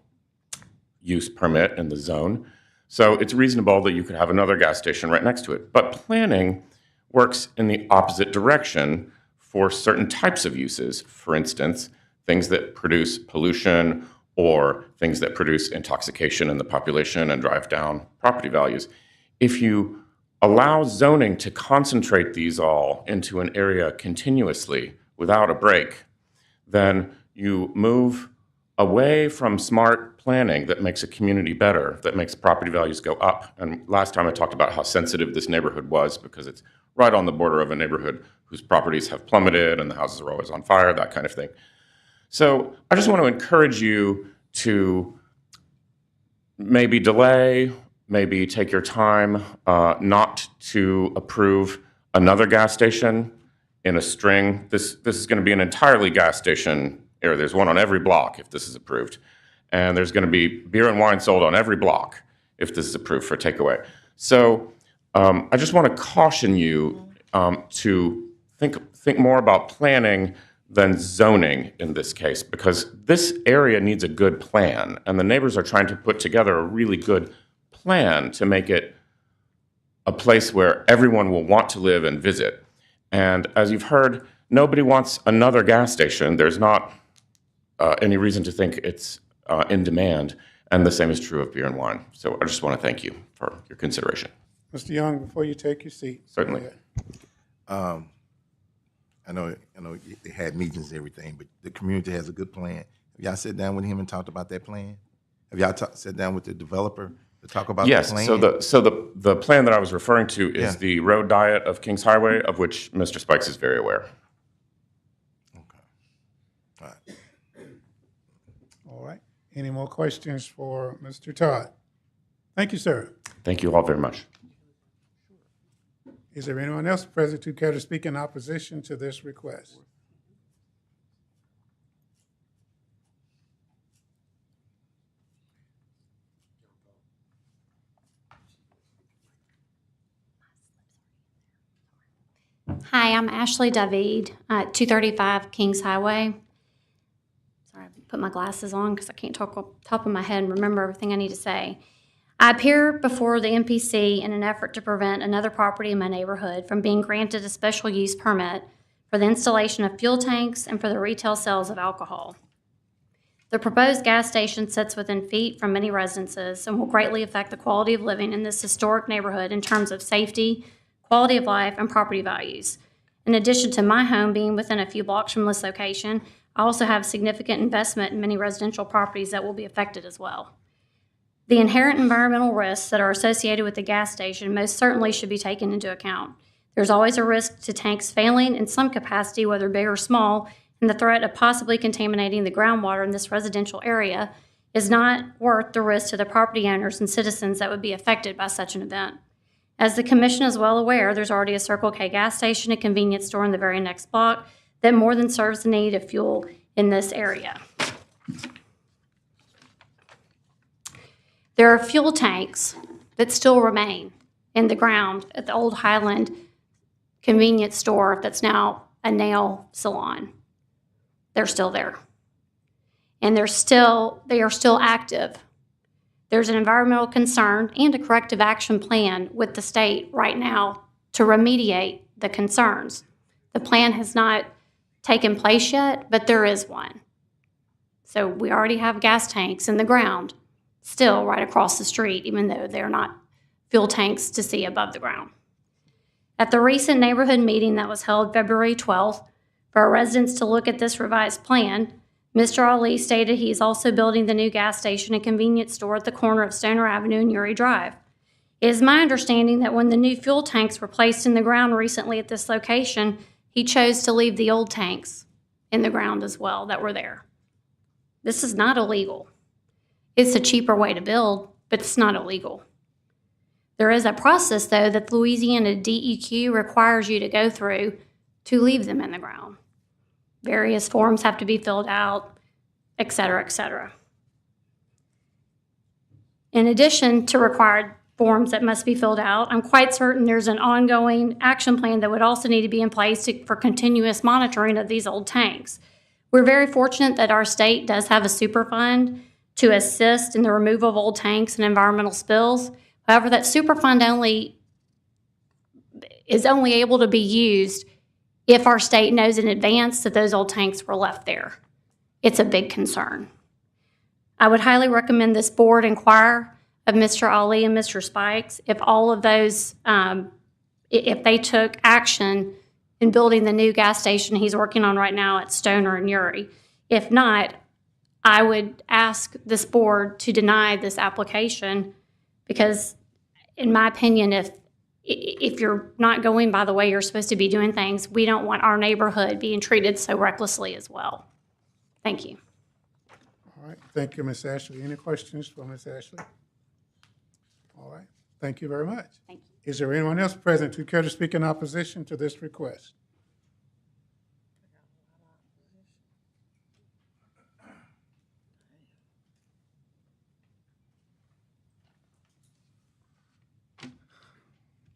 use permit in the zone, so it's reasonable that you could have another gas station right next to it. But planning works in the opposite direction for certain types of uses. For instance, things that produce pollution or things that produce intoxication in the population and drive down property values. If you allow zoning to concentrate these all into an area continuously without a break, then you move away from smart planning that makes a community better, that makes property values go up. And last time I talked about how sensitive this neighborhood was because it's right on the border of a neighborhood whose properties have plummeted and the houses are always on fire, that kind of thing. So I just want to encourage you to maybe delay, maybe take your time not to approve another gas station in a string. This is going to be an entirely gas station area. There's one on every block if this is approved. And there's going to be beer and wine sold on every block if this is approved for takeaway. So I just want to caution you to think more about planning than zoning in this case, because this area needs a good plan, and the neighbors are trying to put together a really good plan to make it a place where everyone will want to live and visit. And as you've heard, nobody wants another gas station. There's not any reason to think it's in demand, and the same is true of beer and wine. So I just want to thank you for your consideration. Mr. Young, before you take your seat. Certainly. Go ahead. I know they had meetings and everything, but the community has a good plan. Have y'all sat down with him and talked about that plan? Have y'all sat down with the developer to talk about the plan? Yes, so the plan that I was referring to is the road diet of Kings Highway, of which Mr. Spikes is very aware. All right. All right. Any more questions for Mr. Todd? Thank you, sir. Thank you all very much. Is there anyone else present who care to speak in opposition to this request? Hi, I'm Ashley David, 235 Kings Highway. Sorry, I put my glasses on because I can't talk off the top of my head and remember everything I need to say. I appear before the MPC in an effort to prevent another property in my neighborhood from being granted a special use permit for the installation of fuel tanks and for the retail sales of alcohol. The proposed gas station sits within feet from many residences and will greatly affect the quality of living in this historic neighborhood in terms of safety, quality of life, and property values. In addition to my home being within a few blocks from this location, I also have significant investment in many residential properties that will be affected as well. The inherent environmental risks that are associated with the gas station most certainly should be taken into account. There's always a risk to tanks failing in some capacity, whether big or small, and the threat of possibly contaminating the groundwater in this residential area is not worth the risk to the property owners and citizens that would be affected by such an event. As the Commission is well aware, there's already a Circle K gas station and convenience store in the very next block that more than serves the need of fuel in this area. There are fuel tanks that still remain in the ground at the old Highland convenience store that's now a nail salon. They're still there. And they are still active. There's an environmental concern and a corrective action plan with the state right now to remediate the concerns. The plan has not taken place yet, but there is one. So we already have gas tanks in the ground still right across the street, even though they're not fuel tanks to see above the ground. At the recent neighborhood meeting that was held February 12th for our residents to look at this revised plan, Mr. Ali stated he is also building the new gas station and convenience store at the corner of Stoner Avenue and Uri Drive. It is my understanding that when the new fuel tanks were placed in the ground recently at this location, he chose to leave the old tanks in the ground as well that were there. This is not illegal. It's a cheaper way to build, but it's not illegal. There is a process, though, that the Louisiana DEQ requires you to go through to leave them in the ground. Various forms have to be filled out, et cetera, et cetera. In addition to required forms that must be filled out, I'm quite certain there's an ongoing action plan that would also need to be in place for continuous monitoring of these old tanks. We're very fortunate that our state does have a super fund to assist in the removal of old tanks and environmental spills. However, that super fund is only able to be used if our state knows in advance that those old tanks were left there. It's a big concern. I would highly recommend this board inquire of Mr. Ali and Mr. Spikes if all of those, if they took action in building the new gas station he's working on right now at Stoner and Uri. If not, I would ask this board to deny this application because, in my opinion, if you're not going by the way you're supposed to be doing things, we don't want our neighborhood being treated so recklessly as well. Thank you. All right. Thank you, Ms. Ashley. Any questions for Ms. Ashley? All right. Thank you very much. Thank you. Is there anyone else present who care to speak in opposition to this request?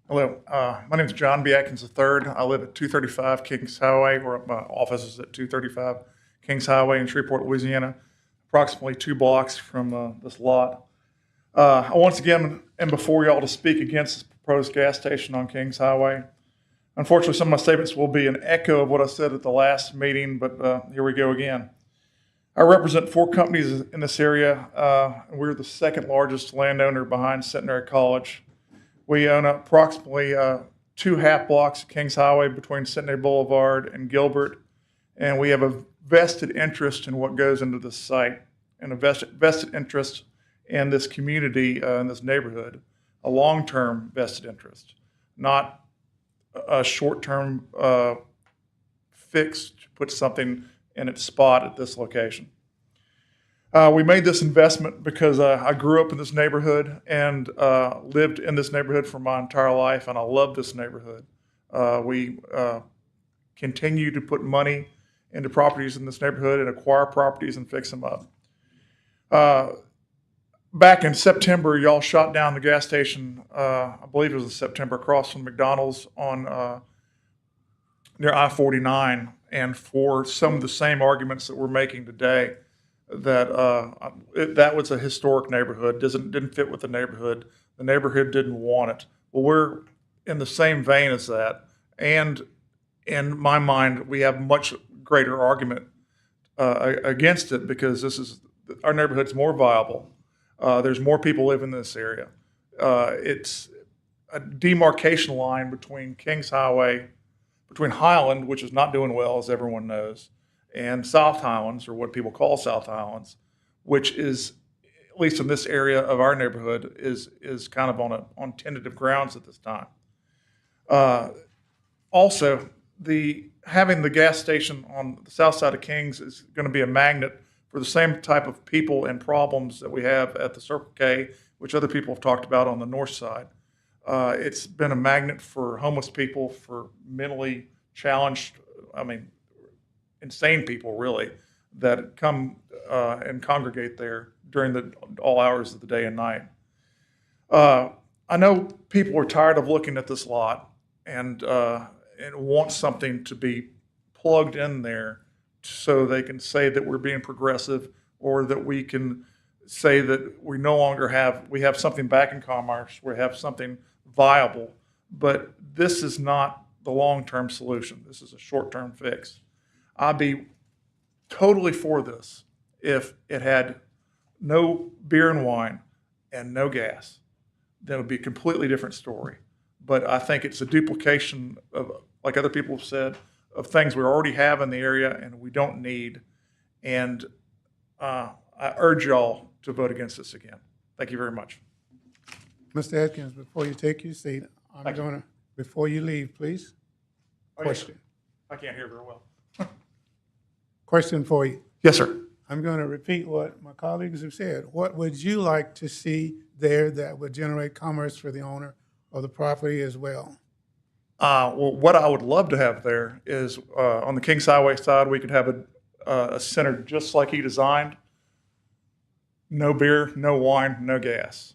Hello, my name is John B. Atkins III. I live at 235 Kings Highway, where my office is at 235 Kings Highway in Shreveport, Louisiana, approximately 2 blocks from this lot. I once again am before y'all to speak against this proposed gas station on Kings Highway. Unfortunately, some of my statements will be an echo of what I said at the last meeting, but here we go again. I represent 4 companies in this area. We're the second largest landowner behind Centenary College. We own approximately 2 half blocks of Kings Highway between Centenary Boulevard and Gilbert, and we have a vested interest in what goes into this site and a vested interest in this community, in this neighborhood, a long-term vested interest, not a short-term fix to put something in its spot at this location. We made this investment because I grew up in this neighborhood and lived in this neighborhood for my entire life, and I love this neighborhood. We continue to put money into properties in this neighborhood and acquire properties and fix them up. Back in September, y'all shot down the gas station, I believe it was in September, across from McDonald's on near I-49, and for some of the same arguments that we're making today, that was a historic neighborhood, didn't fit with the neighborhood didn't want it. Well, we're in the same vein as that, and in my mind, we have much greater argument against it because our neighborhood's more viable. There's more people living in this area. It's a demarcation line between Kings Highway, between Highland, which is not doing well, as everyone knows, and South Highlands, or what people call South Highlands, which is, at least in this area of our neighborhood, is kind of on tentative grounds at this time. Also, having the gas station on the south side of Kings is going to be a magnet for the same type of people and problems that we have at the Circle K, which other people have talked about on the north side. It's been a magnet for homeless people, for mentally challenged, insane people, really, that come and congregate there during all hours of the day and night. I know people are tired of looking at this lot and want something to be plugged in there so they can say that we're being progressive, or that we can say that we have something back in Commerce, we have something viable. But this is not the long-term solution. This is a short-term fix. I'd be totally for this if it had no beer and wine and no gas. Then it would be a completely different story. But I think it's a duplication of, like other people have said, of things we already have in the area and we don't need. And I urge y'all to vote against this again. Thank you very much. Mr. Atkins, before you take your seat, before you leave, please. Question. I can't hear very well. Question for you. Yes, sir. I'm going to repeat what my colleagues have said. What would you like to see there that would generate commerce for the owner of the property as well? Well, what I would love to have there is on the Kings Highway side, we could have a center just like he designed. No beer, no wine, no gas.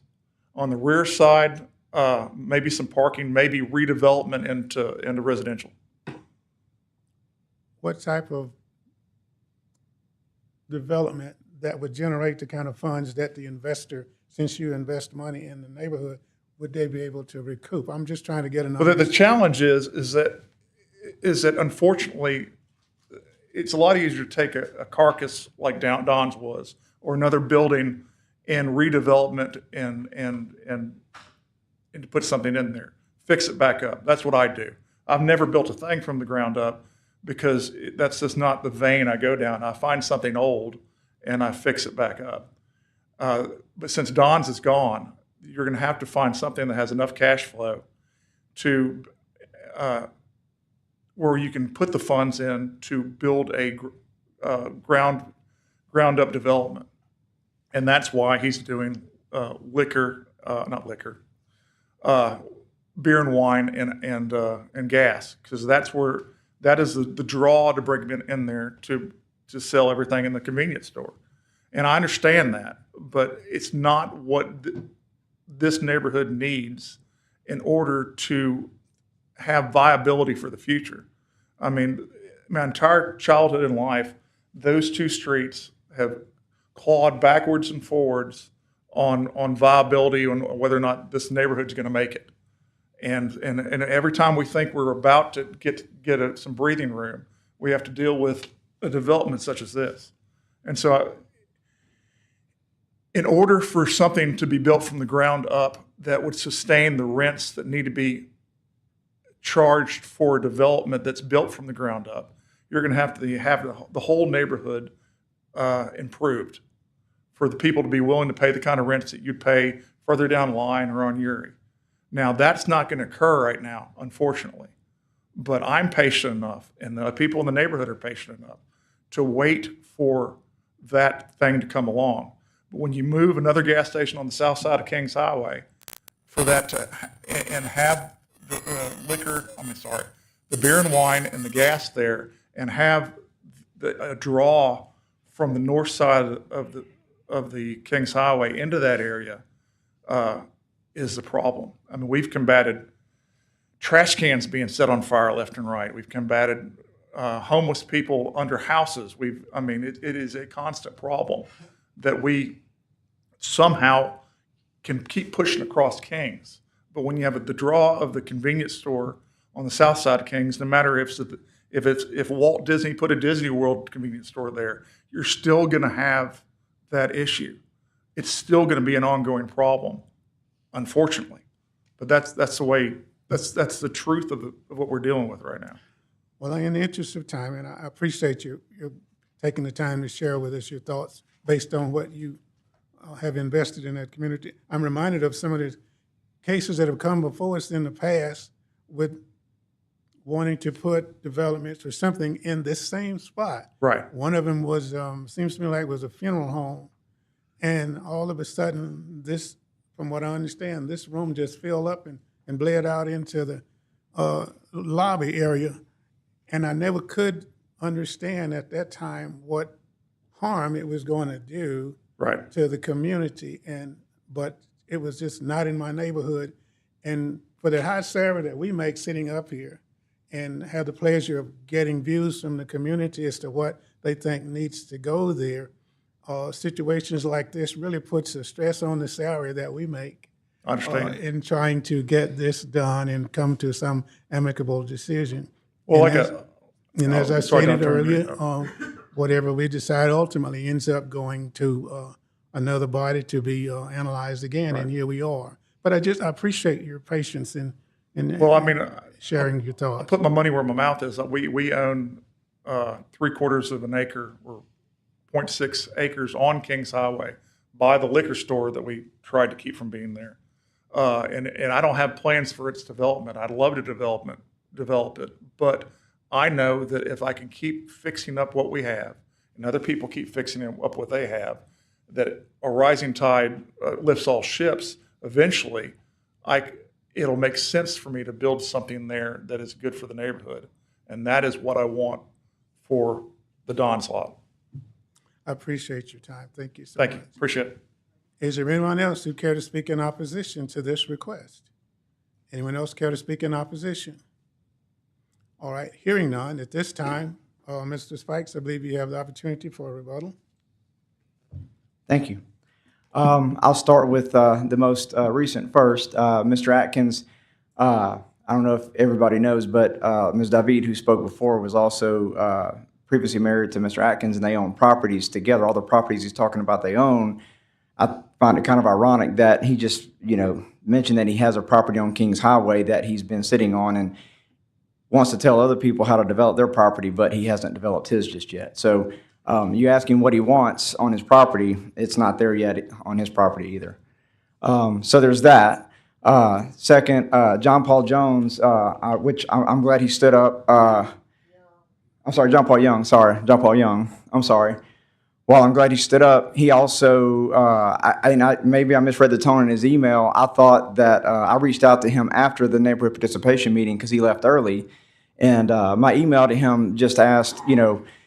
On the rear side, maybe some parking, maybe redevelopment into residential. What type of development that would generate the kind of funds that the investor, since you invest money in the neighborhood, would they be able to recoup? I'm just trying to get an But the challenge is that unfortunately, it's a lot easier to take a carcass like Don's was, or another building, and redevelopment and to put something in there, fix it back up. That's what I do. I've never built a thing from the ground up because that's just not the vein I go down. I find something old and I fix it back up. But since Don's is gone, you're going to have to find something that has enough cash flow to where you can put the funds in to build a ground up development. And that's why he's doing beer and wine and gas, because that is the draw to bring it in there to sell everything in the convenience store. And I understand that, but it's not what this neighborhood needs in order to have viability for the future. I mean, my entire childhood and life, those two streets have clawed backwards and forwards on viability, on whether or not this neighborhood's going to make it. And every time we think we're about to get some breathing room, we have to deal with a development such as this. And so in order for something to be built from the ground up that would sustain the rents that need to be charged for development that's built from the ground up, you're going to have the whole neighborhood improved for the people to be willing to pay the kind of rents that you'd pay further down the line or on Erie. Now, that's not going to occur right now, unfortunately. But I'm patient enough, and the people in the neighborhood are patient enough to wait for that thing to come along. But when you move another gas station on the south side of Kings Highway, for that to, and have the beer and wine and the gas there, and have a draw from the north side of the Kings Highway into that area, is the problem. I mean, we've combated trash cans being set on fire left and right. We've combated homeless people under houses. It is a constant problem that we somehow can keep pushing across Kings. But when you have the draw of the convenience store on the south side of Kings, no matter if Walt Disney put a Disney World convenience store there, you're still going to have that issue. It's still going to be an ongoing problem, unfortunately. But that's the way. That's the truth of what we're dealing with right now. Well, in the interest of time, and I appreciate you taking the time to share with us your thoughts based on what you have invested in that community. I'm reminded of some of the cases that have come before us in the past with wanting to put developments or something in this same spot. Right. One of them was, seems to me like was a funeral home. And all of a sudden, this, from what I understand, this room just filled up and bled out into the lobby area. And I never could understand at that time what harm it was going to do to the community. But it was just not in my neighborhood. And for the high salary that we make sitting up here and have the pleasure of getting views from the community as to what they think needs to go there, situations like this really puts a stress on the salary that we make. I understand. In trying to get this done and come to some amicable decision. Well, as I stated earlier, whatever we decide ultimately ends up going to another body to be analyzed again, and here we are. But I appreciate your patience in sharing your thoughts. I put my money where my mouth is. We own 3/4 of an acre, or 0.6 acres on Kings Highway by the liquor store that we tried to keep from being there. And I don't have plans for its development. I'd love to develop it, but I know that if I can keep fixing up what we have, and other people keep fixing up what they have, that a rising tide lifts all ships. Eventually, it'll make sense for me to build something there that is good for the neighborhood, and that is what I want for the Don's Lot. I appreciate your time. Thank you so much. Thank you. Appreciate it. Is there anyone else who care to speak in opposition to this request? Anyone else care to speak in opposition? All right, hearing none, at this time, Mr. Spikes, I believe you have the opportunity for a rebuttal. Thank you. I'll start with the most recent first. Mr. Atkins, I don't know if everybody knows, but Ms. David, who spoke before, was also previously married to Mr. Atkins, and they own properties together. All the properties he's talking about they own. I find it kind of ironic that he just, mentioned that he has a property on Kings Highway that he's been sitting on and wants to tell other people how to develop their property, but he hasn't developed his just yet. So you ask him what he wants on his property, it's not there yet on his property either. So there's that. Second, John Paul Jones, which I'm glad he stood up. I'm sorry, John Paul Young. I'm sorry. Well, I'm glad he stood up. He also, maybe I misread the tone in his email. I thought that I reached out to him after the neighborhood participation meeting because he left early. And my email to him just asked,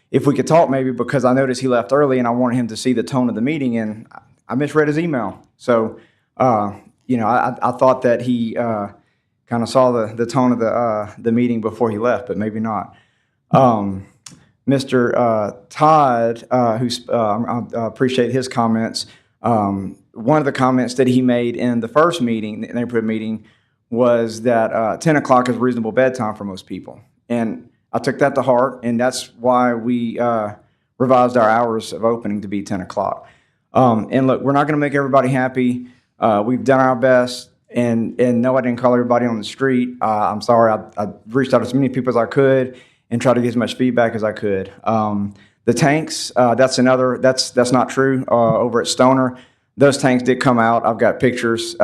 if we could talk maybe because I noticed he left early and I wanted him to see the tone of the meeting, and I misread his email. So, I thought that he kind of saw the tone of the meeting before he left, but maybe not. Mr. Todd, I appreciate his comments. One of the comments that he made in the first meeting, the neighborhood meeting, was that 10 o'clock is reasonable bedtime for most people. And I took that to heart, and that's why we revised our hours of opening to be 10 o'clock. And look, we're not going to make everybody happy. We've done our best. And no, I didn't call everybody on the street. I'm sorry. I reached out to as many people as I could and tried to get as much feedback as I could. The tanks, that's not true. Over at Stoner, those tanks did come out. I've got pictures.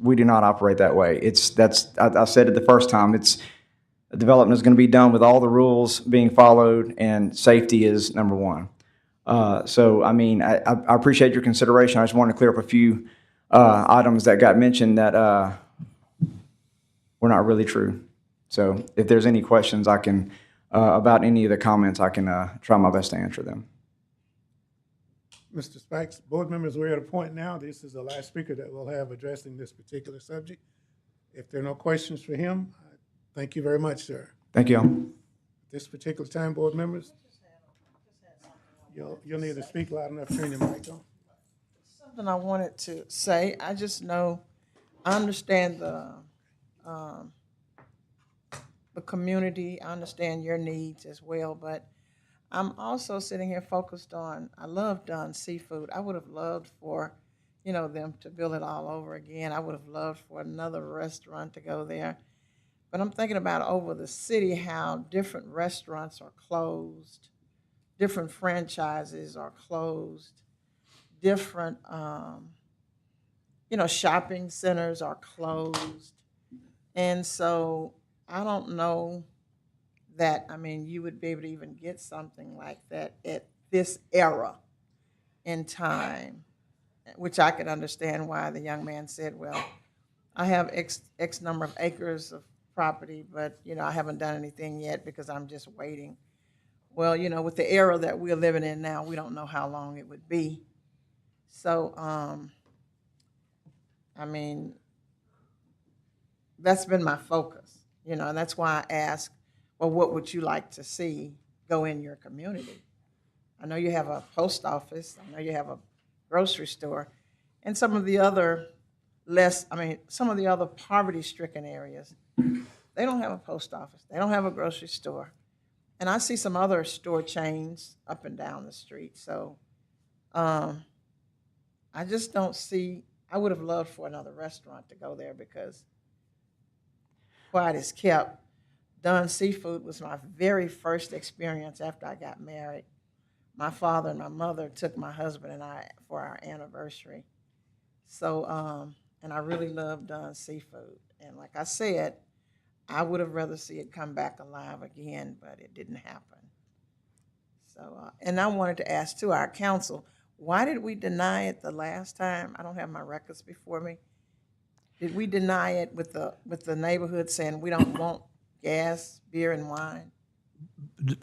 We do not operate that way. I said it the first time. Development is going to be done with all the rules being followed, and safety is number one. So, I mean, I appreciate your consideration. I just wanted to clear up a few items that got mentioned that were not really true. So if there's any questions about any of the comments, I can try my best to answer them. Mr. Spikes, board members, we're at a point now. This is the last speaker that we'll have addressing this particular subject. If there are no questions for him, thank you very much, sir. Thank you. This particular time, board members, you'll need to speak loud enough, turn your mic on. Something I wanted to say, I just know, I understand the community, I understand your needs as well, but I'm also sitting here focused on, I love Dunn Seafood. I would have loved for, them to build it all over again. I would have loved for another restaurant to go there. But I'm thinking about over the city, how different restaurants are closed, different franchises are closed, different, shopping centers are closed. And so I don't know that, you would be able to even get something like that at this era in time, which I could understand why the young man said, well, I have X number of acres of property, but, I haven't done anything yet because I'm just waiting. Well, with the era that we're living in now, we don't know how long it would be. So, that's been my focus, and that's why I asked, well, what would you like to see go in your community? I know you have a post office, I know you have a grocery store, and some of the other poverty-stricken areas, they don't have a post office, they don't have a grocery store. And I see some other store chains up and down the street. So I just don't see, I would have loved for another restaurant to go there because quiet is kept. Dunn Seafood was my very first experience after I got married. My father and my mother took my husband and I for our anniversary. So, and I really love Dunn Seafood. And like I said, I would have rather see it come back alive again, but it didn't happen. So, and I wanted to ask too, our council, why did we deny it the last time? I don't have my records before me. Did we deny it with the neighborhood saying we don't want gas, beer, and wine?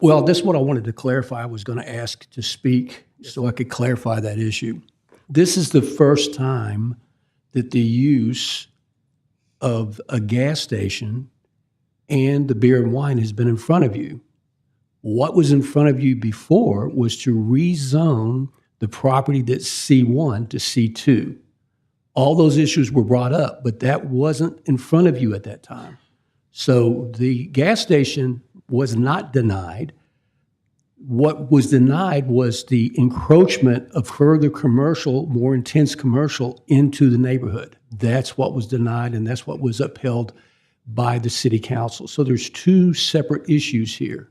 Well, this is what I wanted to clarify. I was going to ask to speak so I could clarify that issue. This is the first time that the use of a gas station and the beer and wine has been in front of you. What was in front of you before was to rezone the property that's C1 to C2. All those issues were brought up, but that wasn't in front of you at that time. So the gas station was not denied. What was denied was the encroachment of further commercial, more intense commercial into the neighborhood. That's what was denied, and that's what was upheld by the city council. So there's two separate issues here.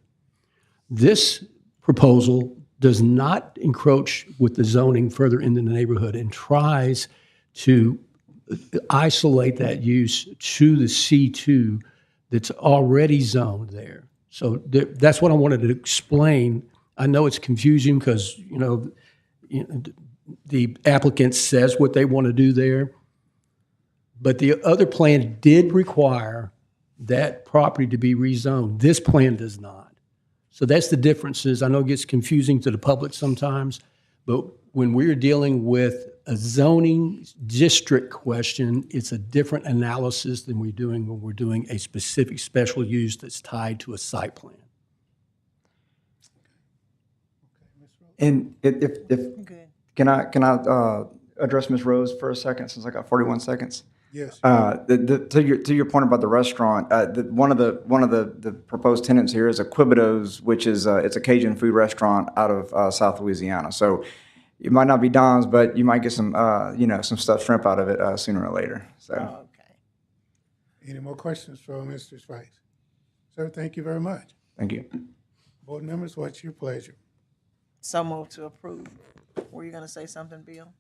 This proposal does not encroach with the zoning further into the neighborhood and tries to isolate that use to the C2 that's already zoned there. So that's what I wanted to explain. I know it's confusing because, the applicant says what they want to do there, but the other plan did require that property to be rezoned. This plan does not. So that's the differences. I know it gets confusing to the public sometimes, but when we're dealing with a zoning district question, it's a different analysis than we're doing when we're doing a specific special use that's tied to a site plan. And can I address Ms. Rose for a second, since I got 41 seconds? Yes. To your point about the restaurant, one of the proposed tenants here is a Quibido's, which is it's a Cajun food restaurant out of South Louisiana. So it might not be Don's, but you might get some some stuffed shrimp out of it sooner or later. So. Any more questions for Mr. Spice? Sir, thank you very much. Thank you. Board members, what's your pleasure? So moved to approve. Were you gonna say something, Bill?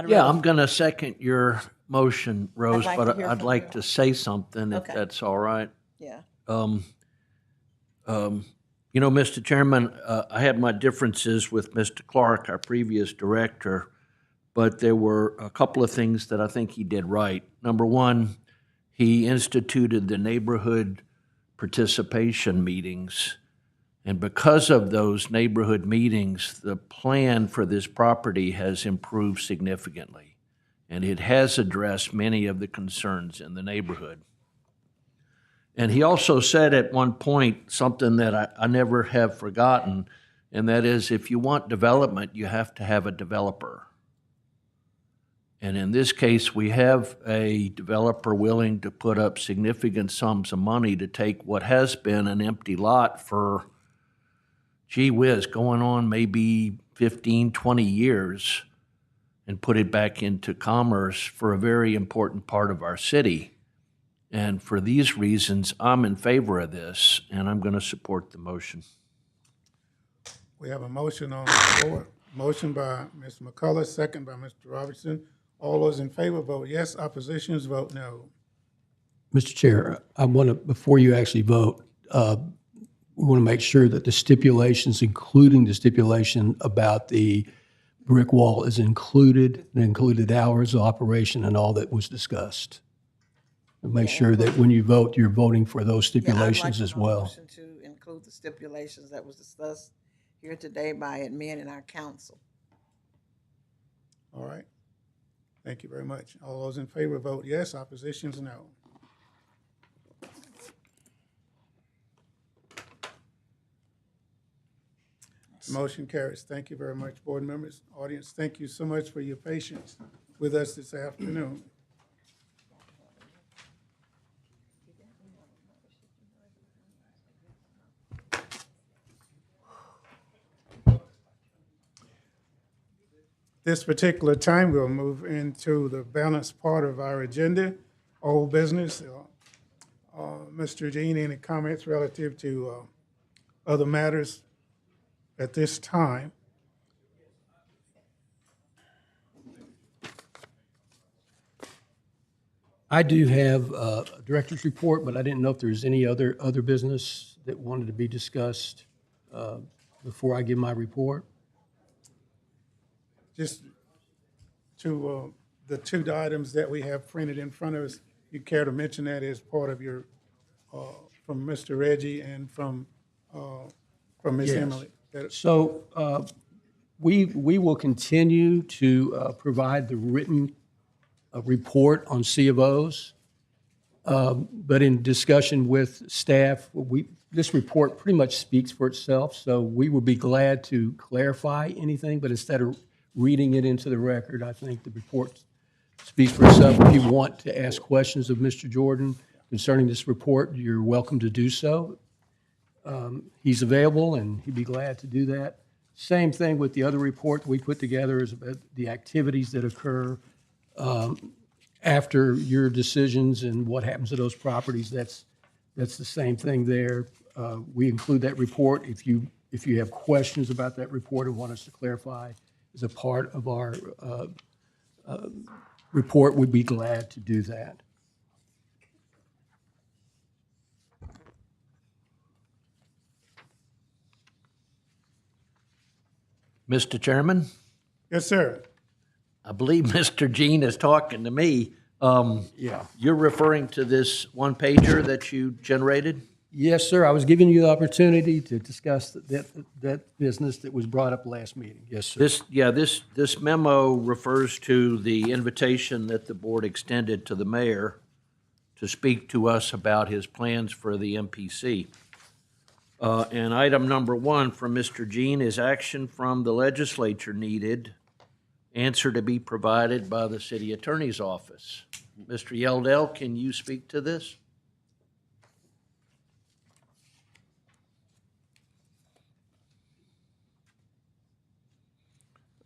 Yeah, I'm going to second your motion, Rose, like to but hear I'd from like you. to say something, if Okay. that's all right. Yeah. Mr. Chairman, I had my differences with Mr. Clark, our previous director, but there were a couple of things that I think he did right. Number one, he instituted the neighborhood participation meetings. And because of those neighborhood meetings, the plan for this property has improved significantly. And it has addressed many of the concerns in the neighborhood. And he also said at one point something that I never have forgotten, and that is, if you want development, you have to have a developer. And in this case, we have a developer willing to put up significant sums of money to take what has been an empty lot for, gee whiz, going on maybe 15, 20 years, and put it back into commerce for a very important part of our city. And for these reasons, I'm in favor of this, and I'm going to support the motion. We have a motion on the floor. Motion by Mr. McCullough, second by Mr. Robertson. All those in favor vote yes. Oppositions vote no. Mr. Chair, I want to, before you actually vote, we want to make sure that the stipulations, including the stipulation about the brick wall, is included, the included hours of operation and all that was discussed. And make sure that when you vote, you're voting for those stipulations as well. Motion to include the stipulations that was discussed here today by admin and our council. All right. Thank you very much. All those in favor vote yes. Oppositions no. Motion carries. Thank you very much, board members. Audience, thank you so much for your patience with us this afternoon. This particular time, we'll move into the balanced part of our agenda, old business. Mr. Jean, any comments relative to other matters at this time? I do have a director's report, but I didn't know if there's any other business that wanted to be discussed before I give my report. Just to the two items that we have printed in front of us, you care to mention that as part of your, from Mr. Reggie and from Ms. Yes. Emily? So we will continue to provide the written report on C of Os, but in discussion with staff, this report pretty much speaks for itself, so we will be glad to clarify anything, but instead of reading it into the record, I think the report speaks for itself. If you want to ask questions of Mr. Jordan concerning this report, you're welcome to do so. He's available, and he'd be glad to do that. Same thing with the other report we put together is about the activities that occur after your decisions and what happens to those properties. That's the same thing there. We include that report. If you have questions about that report and want us to clarify as a part of our report, we'd be glad to do that. Mr. Chairman? Yes, sir. I believe Mr. Jean is talking to me. Yeah. You're referring to this one-pager that you generated? Yes, sir. I was giving you the opportunity to discuss that business that was brought up last meeting. Yes, sir. This memo refers to the invitation that the board extended to the mayor to speak to us about his plans for the MPC. And item number 1 from Mr. Jean is action from the legislature needed, answer to be provided by the city attorney's office. Mr. Yeldell, can you speak to this?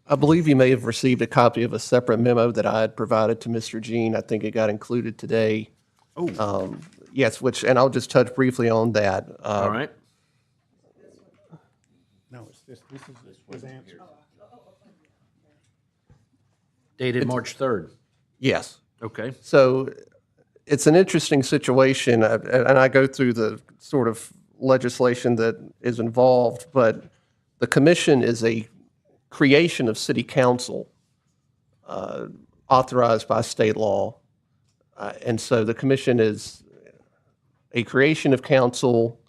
I believe you may have received a copy of a separate memo that I had provided to Mr. Jean. I think it got included today. Oh. Yes, and I'll just touch briefly on that. All right. No, it's this is his answer. Dated March 3rd. Yes. Okay. So it's an interesting situation, and I go through the sort of legislation that is involved, but the commission is a creation of city council authorized by state law. And so the commission is a creation of council.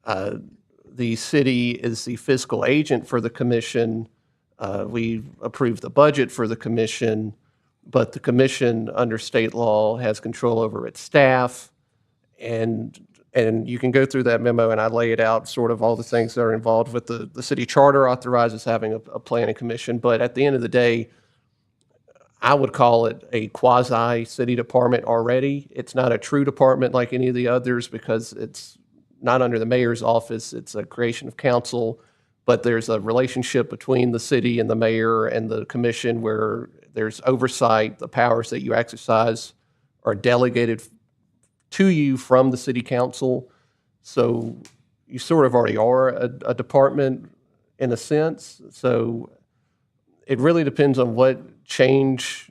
The city is the fiscal agent for the commission. We approve the budget for the commission, but the commission under state law has control over its staff. And you can go through that memo, and I lay it out, sort of all the things that are involved with the city charter authorizes having a planning commission. But at the end of the day, I would call it a quasi-city department already. It's not a true department like any of the others because it's not under the mayor's office. It's a creation of council, but there's a relationship between the city and the mayor and the commission where there's oversight. The powers that you exercise are delegated to you from the city council. So you sort of already are a department in a sense. So it really depends on what change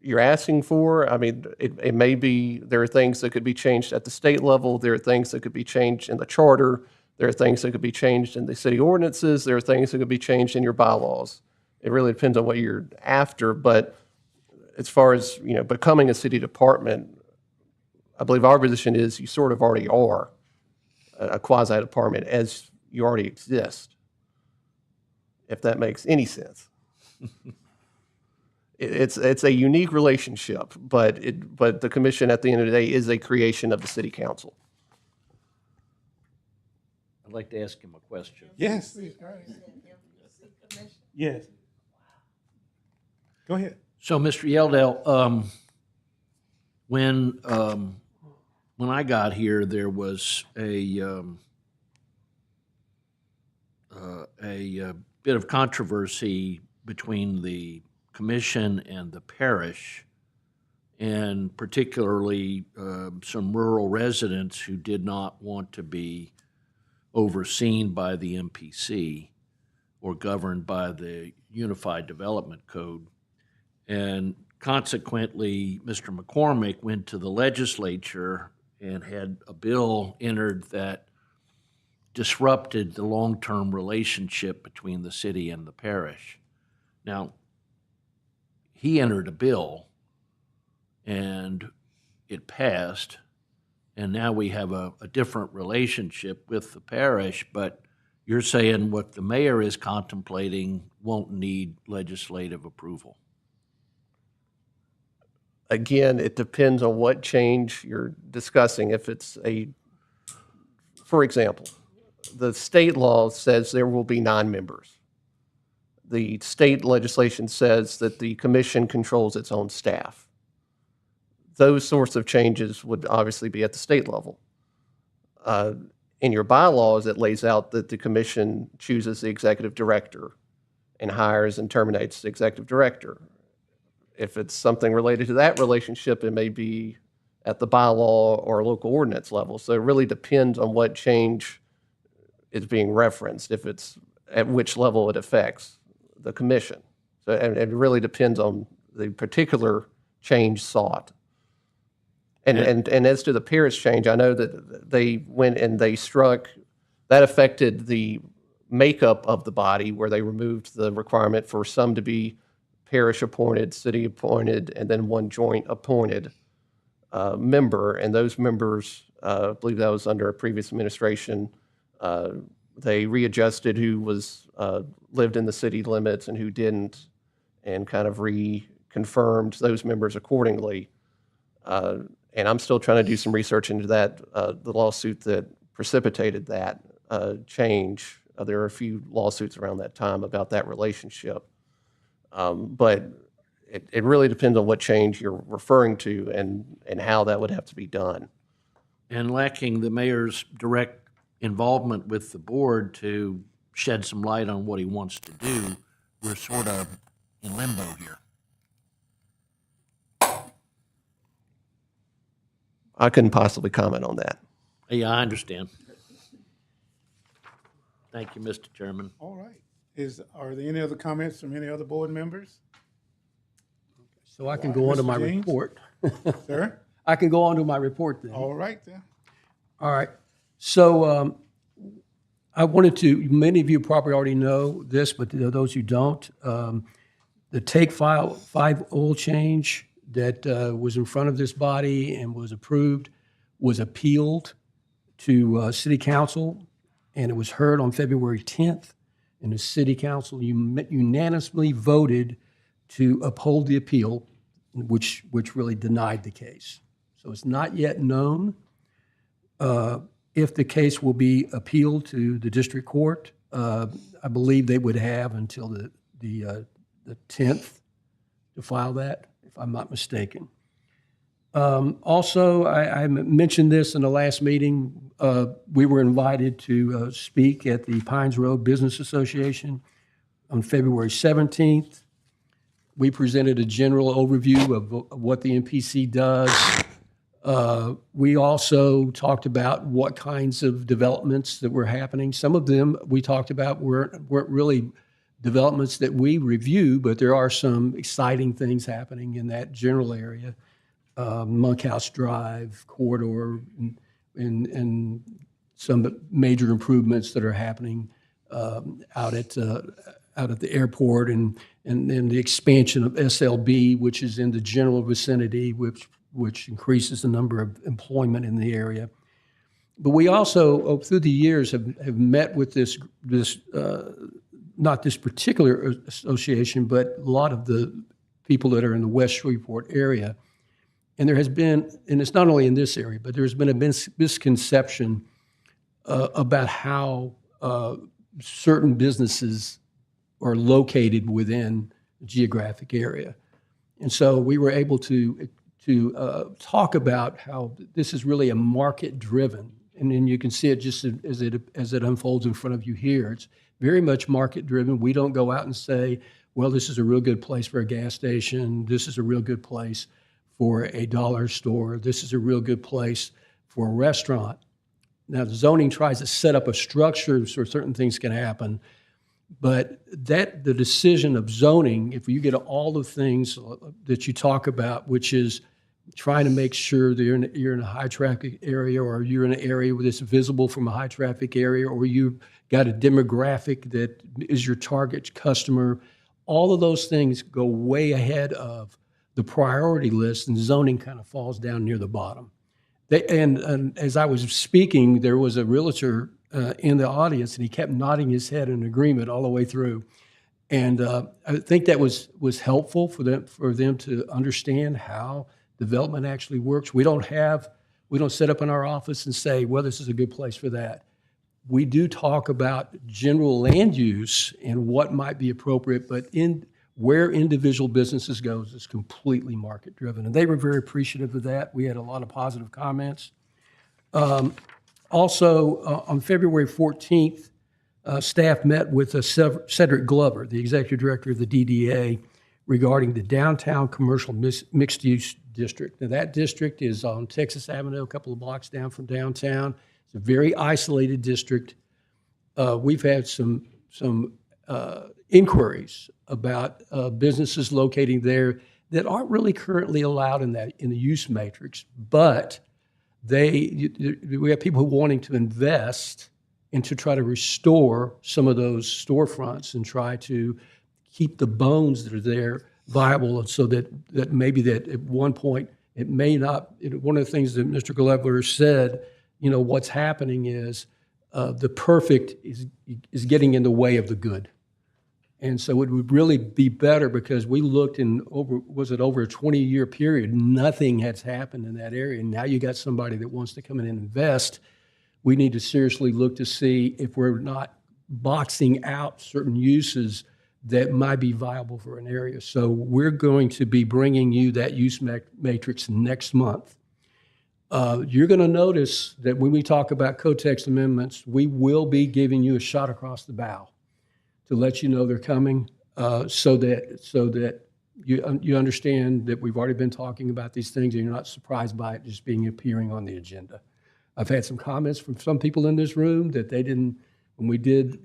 you're asking for. I mean, it may be, there are things that could be changed at the state level. There are things that could be changed in the charter. There are things that could be changed in the city ordinances. There are things that could be changed in your bylaws. It really depends on what you're after. But as far as, becoming a city department, I believe our position is you sort of already are a quasi-department as you already exist, if that makes any sense. It's a unique relationship, but the commission at the end of the day is a creation of the city council. I'd like to ask him a question. Yes. Yes. Go ahead. So, Mr. Yeldell, when I got here, there was a bit of controversy between the commission and the parish, and particularly some rural residents who did not want to be overseen by the MPC or governed by the Unified Development Code. And consequently, Mr. McCormick went to the legislature and had a bill entered that disrupted the long-term relationship between the city and the parish. Now, he entered a bill, and it passed, and now we have a different relationship with the parish, but you're saying what the mayor is contemplating won't need legislative approval. Again, it depends on what change you're discussing. If it's for example, the state law says there will be 9 members. The state legislation says that the commission controls its own staff. Those sorts of changes would obviously be at the state level. In your bylaws, it lays out that the commission chooses the executive director and hires and terminates the executive director. If it's something related to that relationship, it may be at the bylaw or local ordinance level. So it really depends on what change is being referenced, if it's at which level it affects the commission. So and it really depends on the particular change sought. And as to the parish change, I know that they went and they struck, that affected the makeup of the body where they removed the requirement for some to be parish appointed, city appointed, and then one joint appointed member. And those members I believe that was under a previous administration. They readjusted who was lived in the city limits and who didn't, and kind of reconfirmed those members accordingly. And I'm still trying to do some research into that, the lawsuit that precipitated that change. There are a few lawsuits around that time about that relationship. But it really depends on what change you're referring to and how that would have to be done. And lacking the mayor's direct involvement with the board to shed some light on what he wants to do, we're sort of in limbo here. I couldn't possibly comment on that. Yeah, I understand. Thank you, Mr. Chairman. All right. Are there any other comments from any other board members? So I can go on to Mr. my James? report. Sir? I can go on to my report then. All right then. All right. So I wanted to, many of you probably already know this, but those who don't, the Take 5 oil change that was in front of this body and was approved was appealed to City Council, and it was heard on February 10th. And the City Council unanimously voted to uphold the appeal, which really denied the case. So it's not yet known if the case will be appealed to the district court. I believe they would have until the 10th to file that, if I'm not mistaken. Also, I mentioned this in the last meeting. We were invited to speak at the Pines Road Business Association on February 17th. We presented a general overview of what the MPC does. We also talked about what kinds of developments that were happening. Some of them we talked about weren't really developments that we review, but there are some exciting things happening in that general area. Monkhouse Drive corridor and some major improvements that are happening out at the airport and the expansion of SLB, which is in the general vicinity, which increases the number of employment in the area. But we also, through the years, have met with this not this particular association, but a lot of the people that are in the West Shreveport area. And there has been, and it's not only in this area, but there's been a misconception about how certain businesses are located within a geographic area. And so we were able to talk about how this is really a market-driven, and then you can see it just as it unfolds in front of you here. It's very much market-driven. We don't go out and say, well, this is a real good place for a gas station. This is a real good place for a dollar store. This is a real good place for a restaurant. Now, the zoning tries to set up a structure so certain things can happen, but the decision of zoning, if you get all the things that you talk about, which is trying to make sure that you're in a high traffic area, or you're in an area that's visible from a high traffic area, or you've got a demographic that is your target customer, all of those things go way ahead of the priority list, and zoning kind of falls down near the bottom. And as I was speaking, there was a realtor in the audience, and he kept nodding his head in agreement all the way through. And I think that was helpful for them to understand how development actually works. We don't set up in our office and say, well, this is a good place for that. We do talk about general land use and what might be appropriate, but where individual businesses goes is completely market-driven. And they were very appreciative of that. We had a lot of positive comments. Also, on February 14th, staff met with Cedric Glover, the executive director of the DDA, regarding the downtown commercial mixed-use district. Now, that district is on Texas Avenue, a couple of blocks down from downtown. It's a very isolated district. We've had some inquiries about businesses locating there that aren't really currently allowed in the use matrix, but we have people wanting to invest and to try to restore some of those storefronts and try to keep the bones that are there viable, and so that maybe that at one point It may not, one of the things that Mr. Glevler said, what's happening is the perfect is getting in the way of the good. And so it would really be better, because we looked in over a 20-year period, nothing has happened in that area. And now you got somebody that wants to come in and invest. We need to seriously look to see if we're not boxing out certain uses that might be viable for an area. So we're going to be bringing you that use matrix next month. You're going to notice that when we talk about code text amendments, we will be giving you a shot across the bow to let you know they're coming, so that you understand that we've already been talking about these things and you're not surprised by it just appearing on the agenda. I've had some comments from some people in this room that they didn't, when we did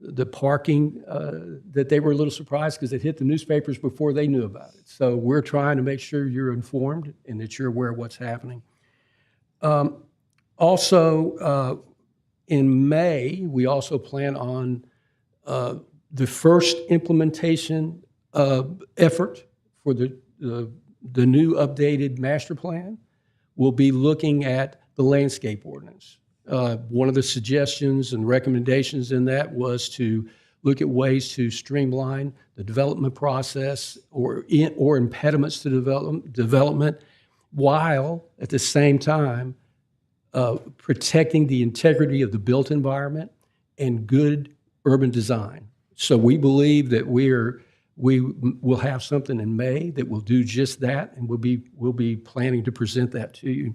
the parking, that they were a little surprised because it hit the newspapers before they knew about it. So we're trying to make sure you're informed and that you're aware of what's happening. Also, in May, we also plan on the first implementation effort for the new updated master plan. We'll be looking at the landscape ordinance. One of the suggestions and recommendations in that was to look at ways to streamline the development process or impediments to development, while at the same time protecting the integrity of the built environment and good urban design. So we believe that we will have something in May that will do just that, and we'll be planning to present that to you.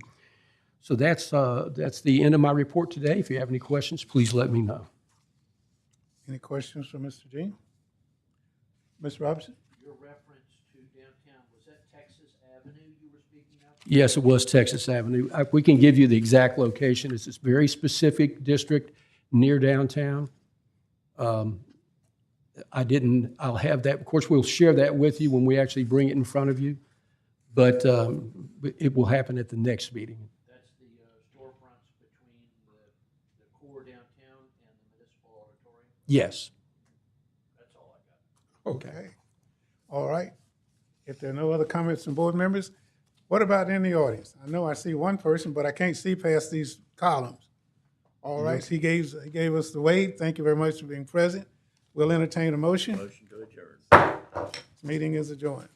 So that's the end of my report today. If you have any questions, please let me know. Any questions for Mr. Jean? Ms. Robinson? Your reference to downtown, was that Texas Avenue you were speaking of? Yes, it was Texas Avenue. We can give you the exact location. It's this very specific district near downtown. I'll have that. Of course, we'll share that with you when we actually bring it in front of you, but it will happen at the next meeting. That's the storefronts between the core downtown and the municipal auditorium? Yes. That's all I got. Okay. All right. If there are no other comments from board members, what about in the audience? I know I see one person, but I can't see past these columns. All right, he gave us the wave. Thank you very much for being present. We'll entertain a motion. Motion to adjourn. This meeting is adjourned.